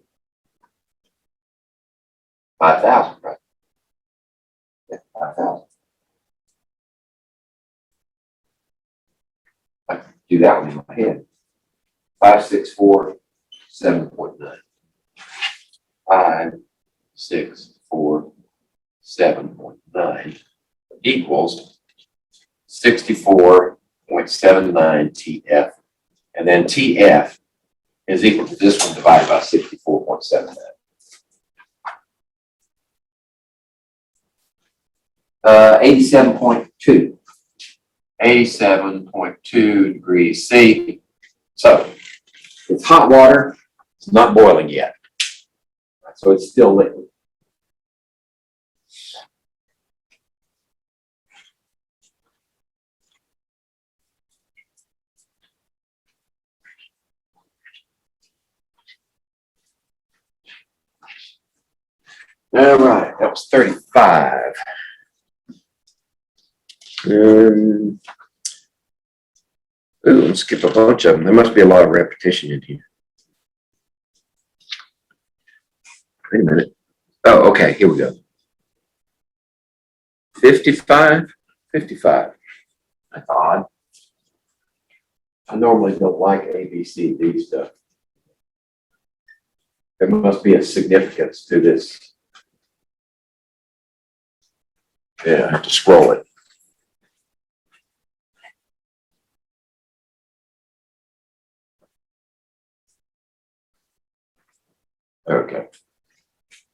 5,000, right? Yeah, 5,000. I can do that one in my head. 5,647.9. 5,647.9 equals 64.79 TF. And then TF is equal to this one divided by 64.79. 87.2. 87.2 degrees C. So it's hot water, It's not boiling yet. So it's still liquid. All right, that was 35. Ooh, let's skip a bunch of them. There must be a lot of repetition in here. Wait a minute. Oh, okay, here we go. 55, 55. That's odd. I normally don't like A, B, C, D stuff. There must be a significance to this. Yeah, I have to scroll it. Okay.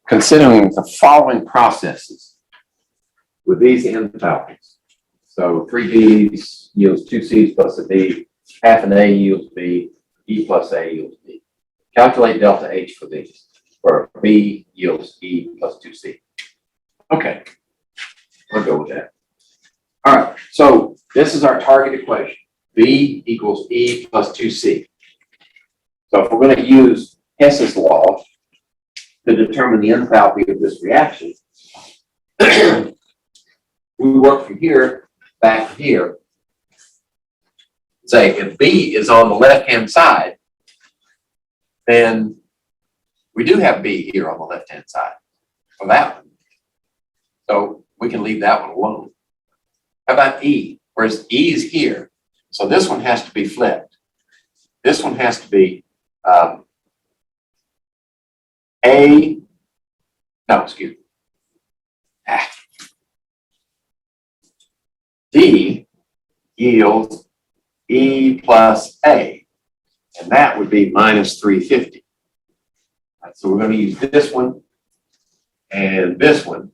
Considering the following processes with these enthalpies. So 3 B's yields 2 C's plus a D, half an A yields B, E plus A yields B. Calculate delta H for these, where B yields E plus 2C. Okay, we'll go with that. All right, so this is our target equation. B equals E plus 2C. So if we're going to use Hess's law to determine the enthalpy of this reaction, we work from here back to here. Say if B is on the left-hand side, then we do have B here on the left-hand side for that one. So we can leave that one alone. How about E? Whereas E is here, so this one has to be flipped. This one has to be D yields E plus A, and that would be minus 350. Right, so we're going to use this one and this one,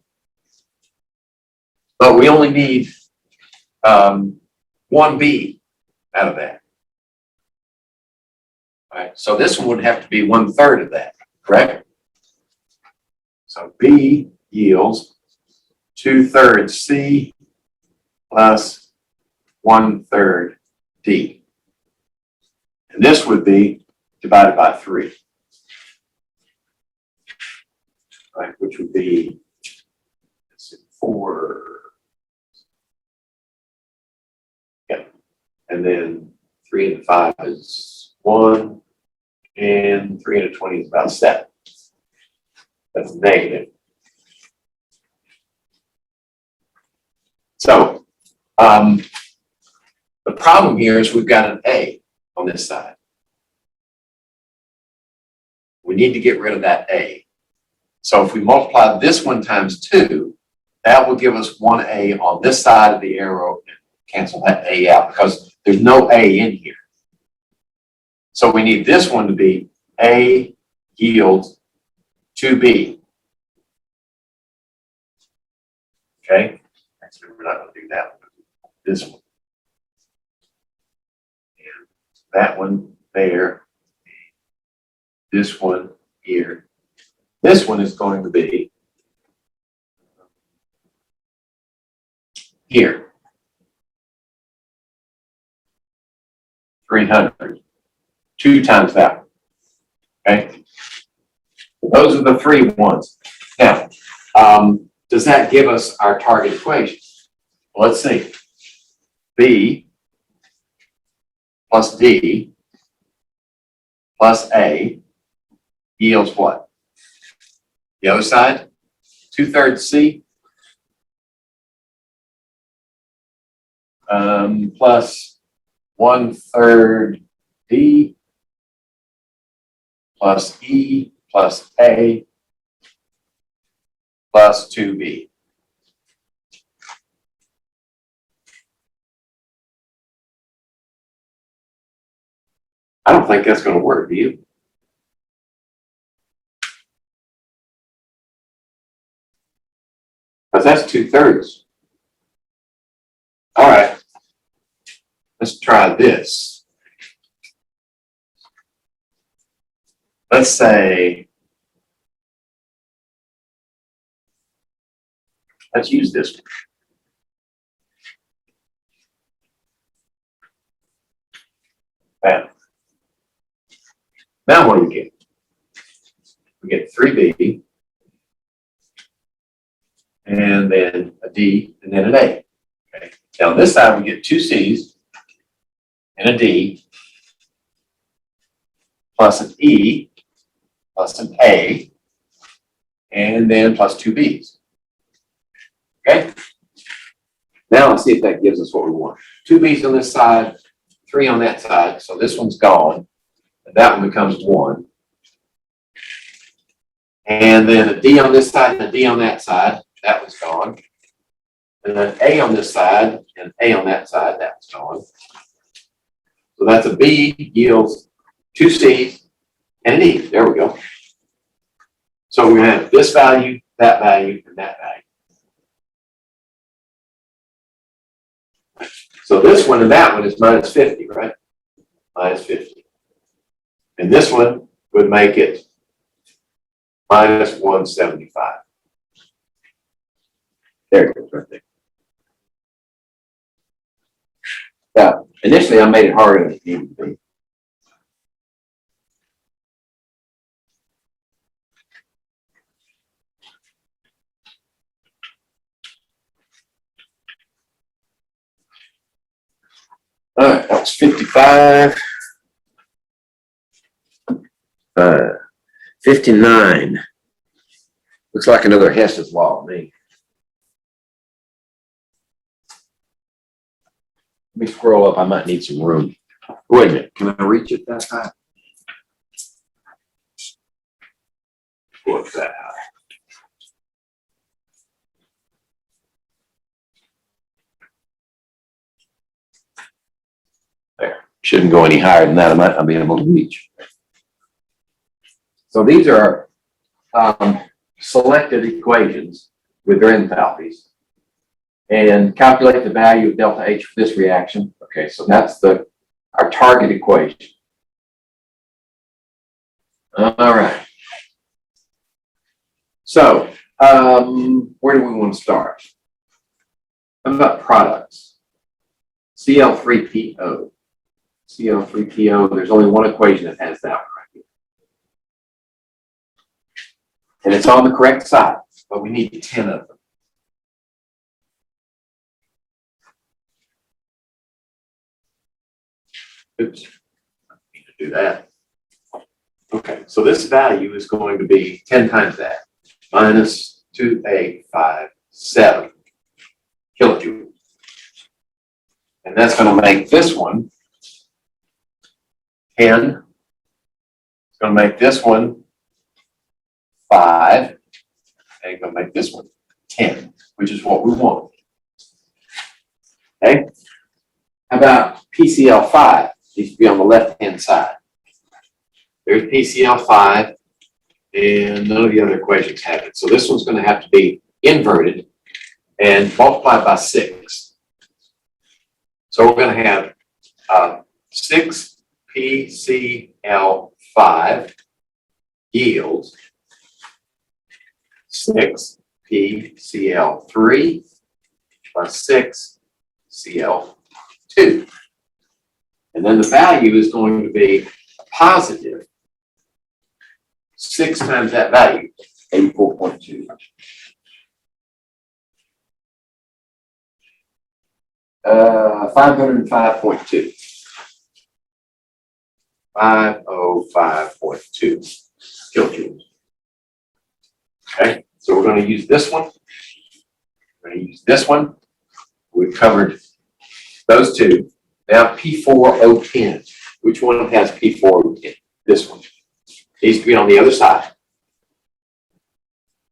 but we only need 1B out of that. All right, so this one would have to be 1/3 of that, correct? So B yields 2/3 C plus 1/3 D. And this would be divided by 3. Right, which would be 4. Yeah. And then 3 into 5 is 1. And 3 into 20 is about 7. That's negative. So the problem here is we've got an A on this side. We need to get rid of that A. So if we multiply this one times 2, that will give us 1A on this side of the arrow and cancel that A out because there's no A in here. So we need this one to be A yields 2B. Okay? Actually, we're not going to do that one. This one. And that one there. This one here. This one is going to be here. 300. 2 times that one. Okay? Those are the 3 ones. Now, does that give us our target equation? Well, let's see. B plus D plus A yields what? The other side? 2/3 C plus 1/3 D plus E plus A plus 2B. I don't think that's going to work, do you? Because that's 2/3. All right. Let's try this. let's say, let's use this one. Bam. Now what do we get? We get 3B, and then a D, and then an A. Okay. Now on this side, we get 2 C's and a D, plus an E, plus an A, and then plus 2 B's. Okay? Now let's see if that gives us what we want. 2 B's on this side, 3 on that side, so this one's gone, and that one becomes 1. And then a D on this side and a D on that side, that was gone. And then A on this side and A on that side, that was gone. So that's a B yields 2 C's and an E. There we go. So we're going to have this value, and that value. So this one and that one is minus 50, right? Minus 50. And this one would make it minus 175. There it goes, right there. Now, initially I made it harder than it needed to be. All right, that was 55. 59. Looks like another Hess's law to me. Let me scroll up. I might need some room. Wait a minute. Can I reach it that high? What's that high? There. Shouldn't go any higher than that. I might not be able to reach. So these are selected equations with their enthalpies, and calculate the value of delta H for this reaction. Okay, so that's our target equation. All right. So where do we want to start? How about products? Cl3PO. Cl3PO, there's only one equation that has that one right here. And it's on the correct side, but we need 10 of them. Oops, I need to do that. Okay, so this value is going to be 10 times that, minus 2857 kilojoules. And that's going to make this one 10. It's going to make this one 5. And it's going to make this one 10, which is what we want. Okay? How about PCl5? Needs to be on the left-hand side. There's PCl5, and none of the other equations have it. So this one's going to have to be inverted and multiplied by 6. So we're going to have 6 PCl5 yields 6 PCl3 plus 6 Cl2. And then the value is going to be a positive 6 times that value, 84.2. Uh, 505.2. 505.2 kilojoules. Okay, so we're going to use this one. We're going to use this one. We've covered those two. Now P4O10. Which one has P4O10? This one. Needs to be on the other side.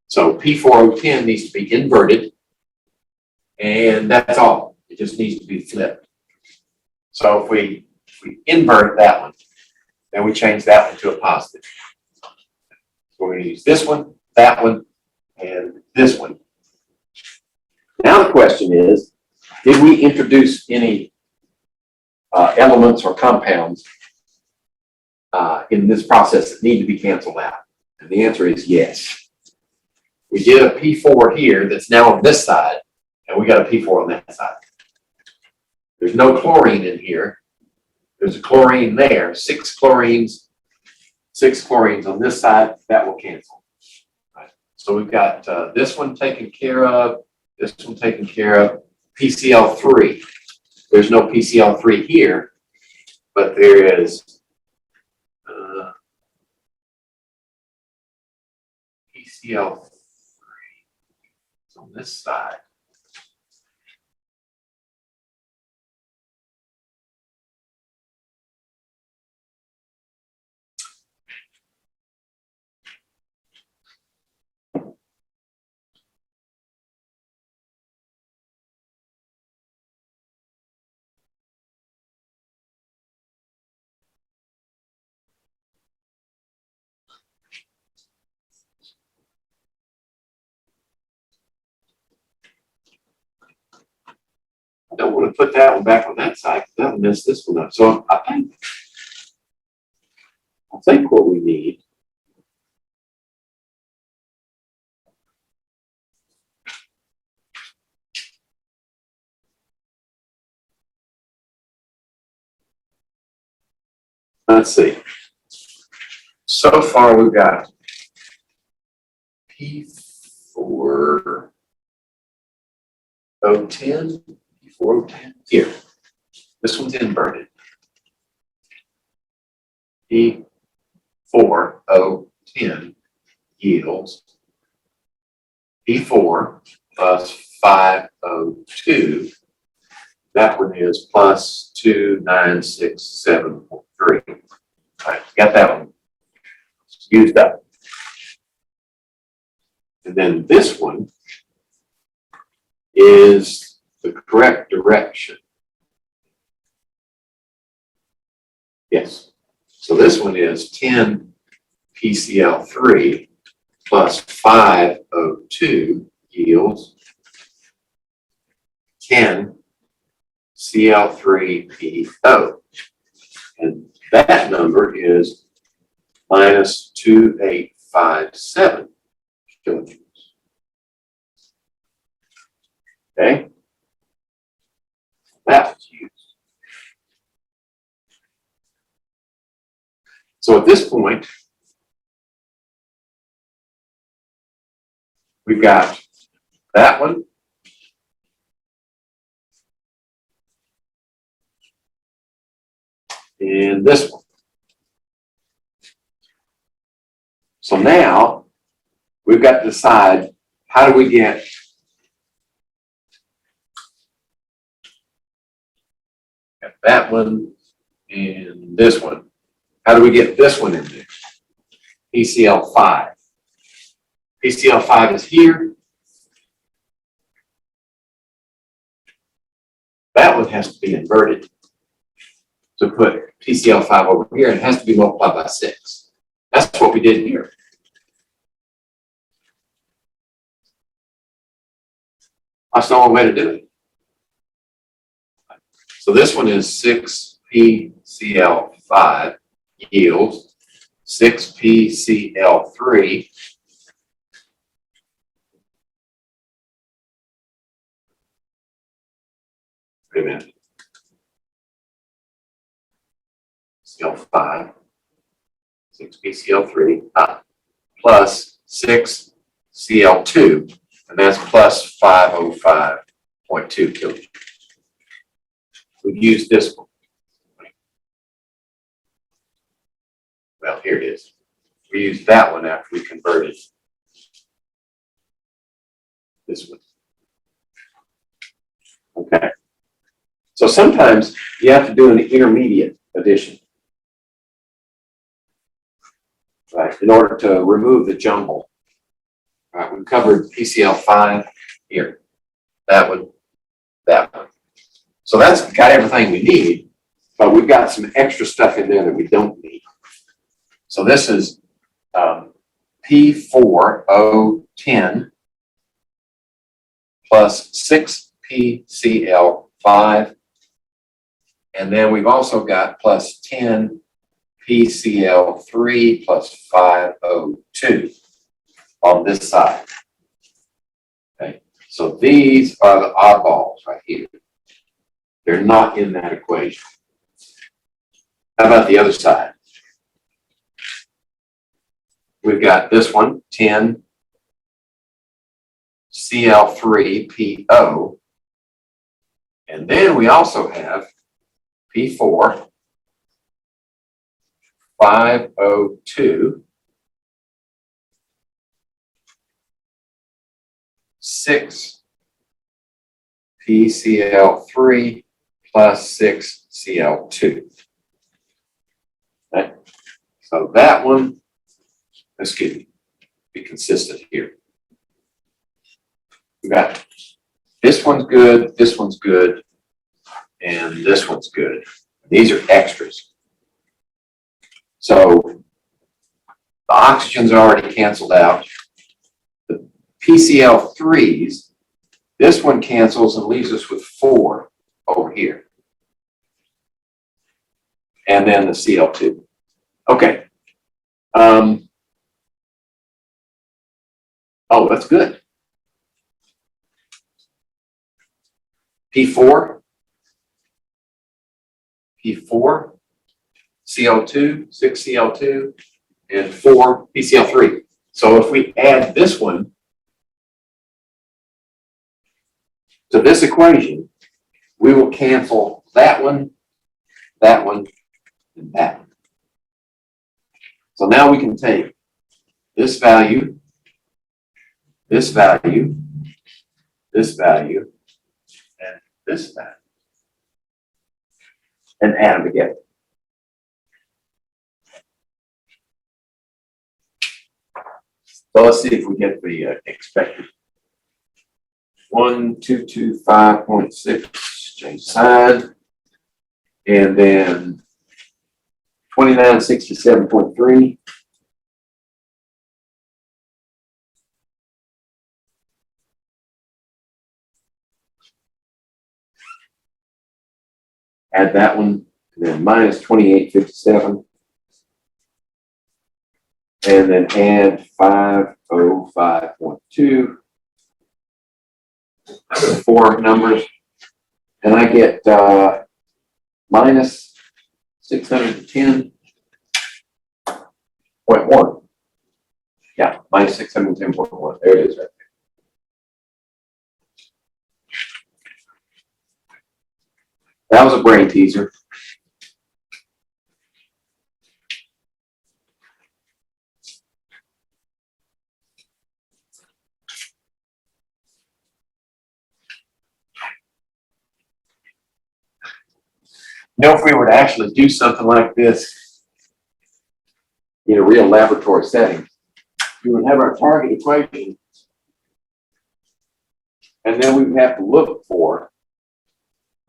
So P4O10 needs to be inverted. And that's all. It just needs to be flipped. So if we invert that one, then we change that one to a positive. So we're going to use this one, that one, and this one. Now the question is, did we introduce any elements or compounds in this process that need to be canceled out? And the answer is yes. We did a P4 here that's now on this side, and we got a P4 on that side. There's no chlorine in here. There's a chlorine there, 6 chlorines on this side, that will cancel. Right. So we've got this one taken care of, this one taken care of, PCl3. There's no PCl3 here, but there is PCl3 on this side. I don't want to put that one back on that side because that'll mess this one up. So I think what we need let's see. So far we've got P4O10, P4O10 here. This one's inverted. P4O10 yields P4 plus 5O2. That one is plus 29673. All right, got that one used up. And then this one is the correct direction. Yes. So this one is 10 PCl3 plus 5O2 yields 10 Cl3PO. And that number is minus 2857 kilojoules. Okay? That was used. So at this point, we've got that one. And this one. So now we've got to decide how do we get that one and this one. How do we get this one in there? PCl5. PCl5 is here. That one has to be inverted. So put PCl5 over here, and it has to be multiplied by 6. That's what we did here. That's the only way to do it. So this one is 6 PCl5 yields 6 PCl3 wait a minute. Cl5 6 PCl3 plus 6 Cl2, and that's plus 505.2 kilojoules. We use this one. Well, here it is. We use that one after we converted this one. Okay. So sometimes you have to do an intermediate addition, right, in order to remove the jumble. All right, we've covered PCl5 here, that one, that one. So that's got everything we need, but we've got some extra stuff in there that we don't need. So this is P4O10 plus 6 PCl5. And then we've also got plus 10 PCl3 plus 5O2 on this side. Okay, so these are the oddballs right here. They're not in that equation. How about the other side? We've got this one, 10 Cl3PO. And then we also have P4, 5O2, 6 PCl3 plus 6 Cl2. Okay. So that one, excuse me, be consistent here. We got this one's good, and this one's good. These are extras. So the oxygen's already canceled out. The PCl3s, this one cancels and leaves us with 4 over here. And then the Cl2. Okay. Oh, that's good. P4, Cl2, 6 Cl2, and 4 PCl3. So if we add this one to this equation, we will cancel that one, and that one. So now we can take this value, this value, this value, and this value, and add them together. So let's see if we get the expected. 1225.6, change sign, and then 2967.3. Add that one, and then minus 2857. And then add 505.2. 4 numbers. And I get minus 610.1. Yeah, minus 610.1. There it is right there. That was a brain teaser. You know, if we were to actually do something like this in a real laboratory setting, we would have our target equation, and then we would have to look for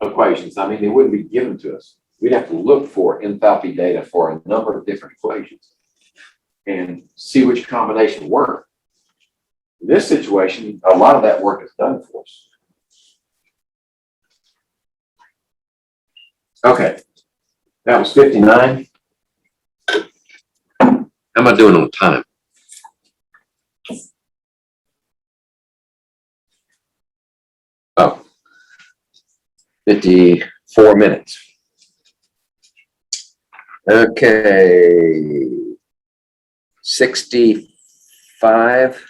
equations. I mean, they wouldn't be given to us. We'd have to look for enthalpy data for a number of different equations and see which combination worked. In this situation, a lot of that work is done for us. Okay, that was 59. How am I doing on time? Oh, 54 minutes. Okay, 65.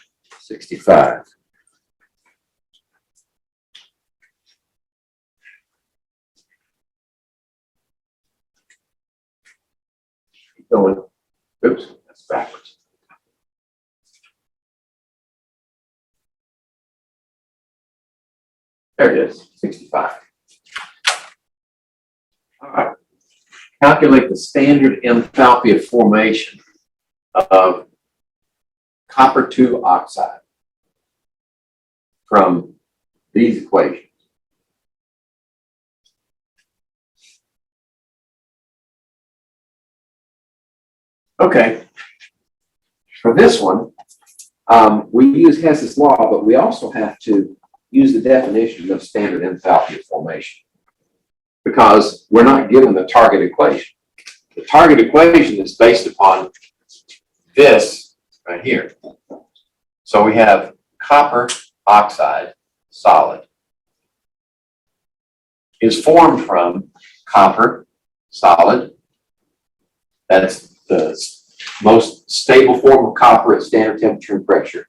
Going, oops, that's backwards. There it is, 65. All right. Calculate the standard enthalpy of formation of copper 2 oxide from these equations. Okay, for this one, we use Hess's law, but we also have to use the definition of standard enthalpy of formation because we're not given the target equation. The target equation is based upon this right here. So we have copper oxide, solid, is formed from copper, solid. That's the most stable form of copper at standard temperature and pressure,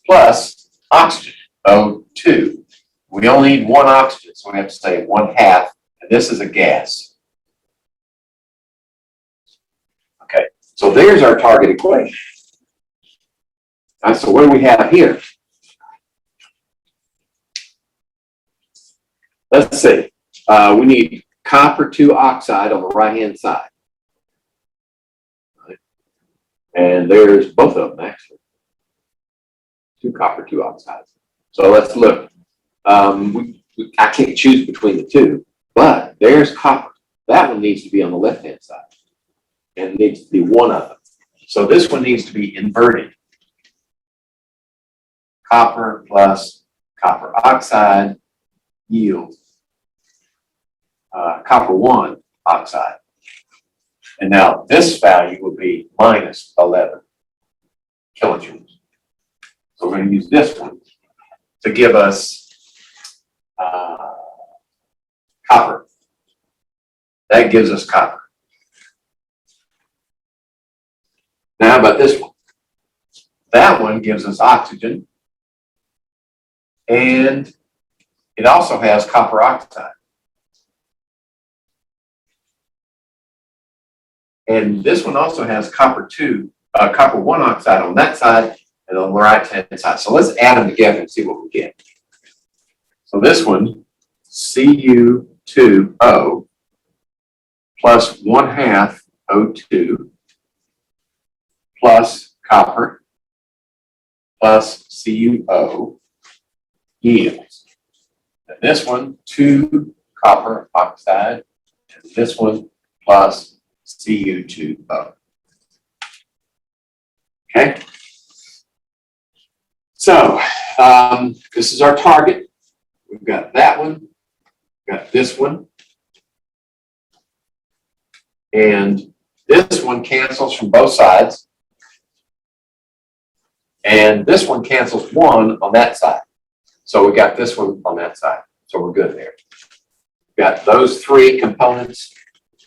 plus oxygen, O2. We only need one oxygen, so we have to say 1/2, and this is a gas. Okay, so there's our target equation. All right, so what do we have here? Let's see. We need copper 2 oxide on the right-hand side. Right. And there's both of them, actually. 2 copper 2 oxides. So let's look. I can't choose between the two, but there's copper. That one needs to be on the left-hand side. And it needs to be one of them. So this one needs to be inverted. Copper plus copper oxide yields copper 1 oxide. And now this value will be minus 11 kilojoules. So we're going to use this one to give us copper. That gives us copper. Now how about this one? That one gives us oxygen, and it also has copper oxide. And this one also has copper 1 oxide on that side and on the right-hand side. So let's add them together and see what we get. So this one, Cu2O plus 1/2 O2 plus copper plus CuO yields. And this one, 2 copper oxide, and this one plus Cu2O. Okay. So this is our target. We've got that one, we've got this one, and this one cancels from both sides, and this one cancels 1 on that side. So we got this one on that side. So we're good there. We've got those 3 components,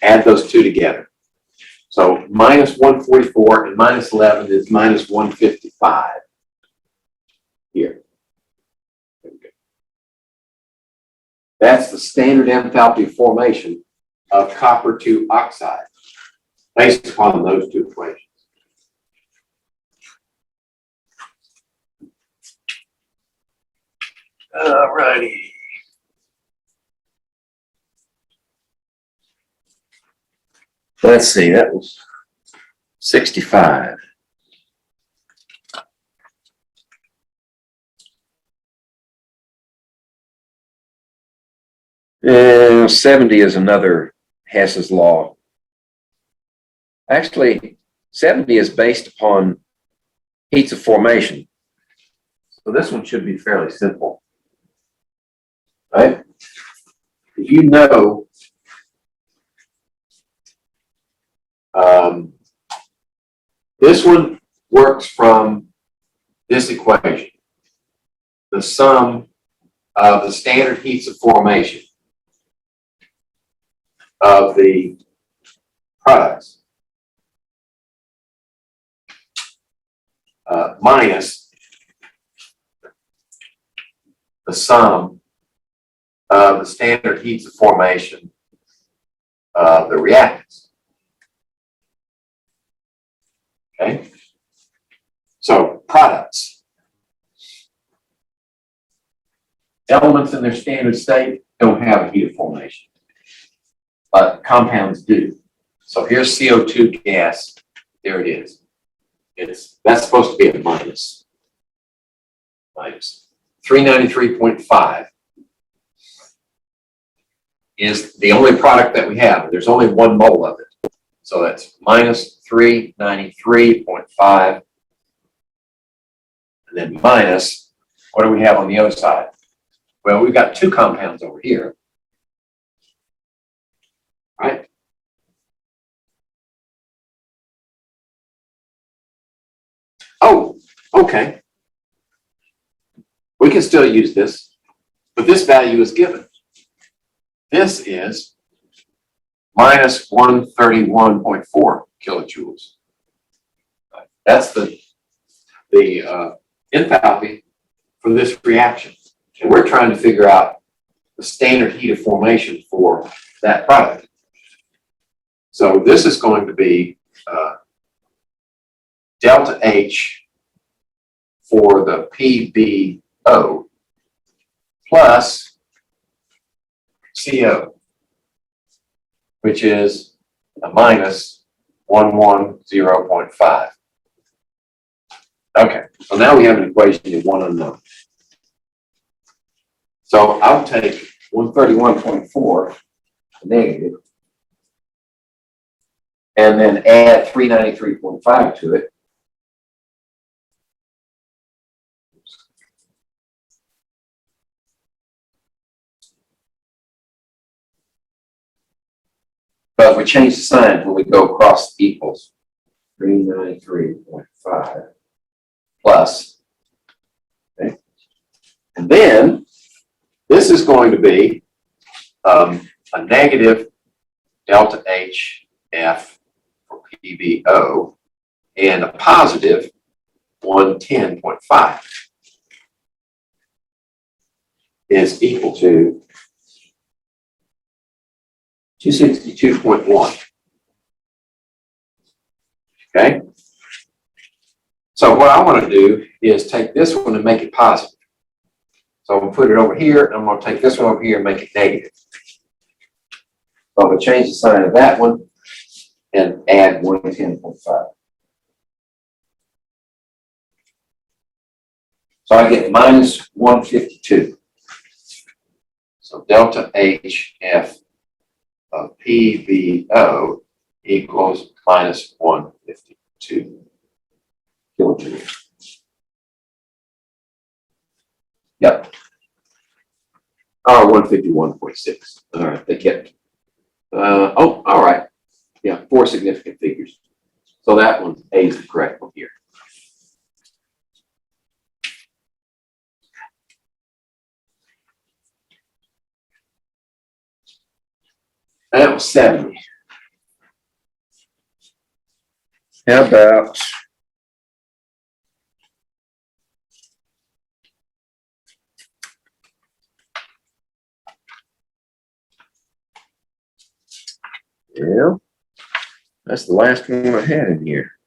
add those 2 together. So minus 144 and minus 11 is minus 155 here. That's the standard enthalpy formation of copper 2 oxide based upon those 2 equations. All righty. Let's see, that was 65. And 70 is another Hess's law. Actually, 70 is based upon heats of formation. So this one should be fairly simple, right? If you know this one works from this equation, the sum of the standard heats of formation of the products minus the sum of the standard heats of formation of the reactants. Okay, so products. Elements in their standard state don't have a heat of formation, but compounds do. So here's CO2 gas. There it is. That's supposed to be a minus. Minus 393.5 is the only product that we have. There's only 1 mole of it. So that's minus 393.5. And then minus, what do we have on the other side? Well, we've got 2 compounds over here. Right? Okay. We can still use this, but this value is given. This is minus 131.4 kilojoules. That's the enthalpy for this reaction. And we're trying to figure out the standard heat of formation for that product. So this is going to be delta H for the PBO plus CO, which is a minus 110.5. Okay, so now we have an equation of one unknown. So I'll take 131.4 negative and then add 393.5 to it. But we change the sign when we go across equals 393.5 plus. Okay. And then this is going to be a negative delta HF for PBO and a positive 110.5 is equal to 262.1. Okay? So what I want to do is take this one and make it positive. So I'm going to put it over here, and I'm going to take this one over here and make it negative. So I'm going to change the sign of that one and add 110.5. So I get minus 152. So delta HF of PBO equals minus 152 kilojoules. Yep. Oh, 151.6. All right, they kept. Oh, all right. Yeah, 4 significant figures. So that one, A is the correct one here. That was 70. How about yeah, that's the last one I had in here.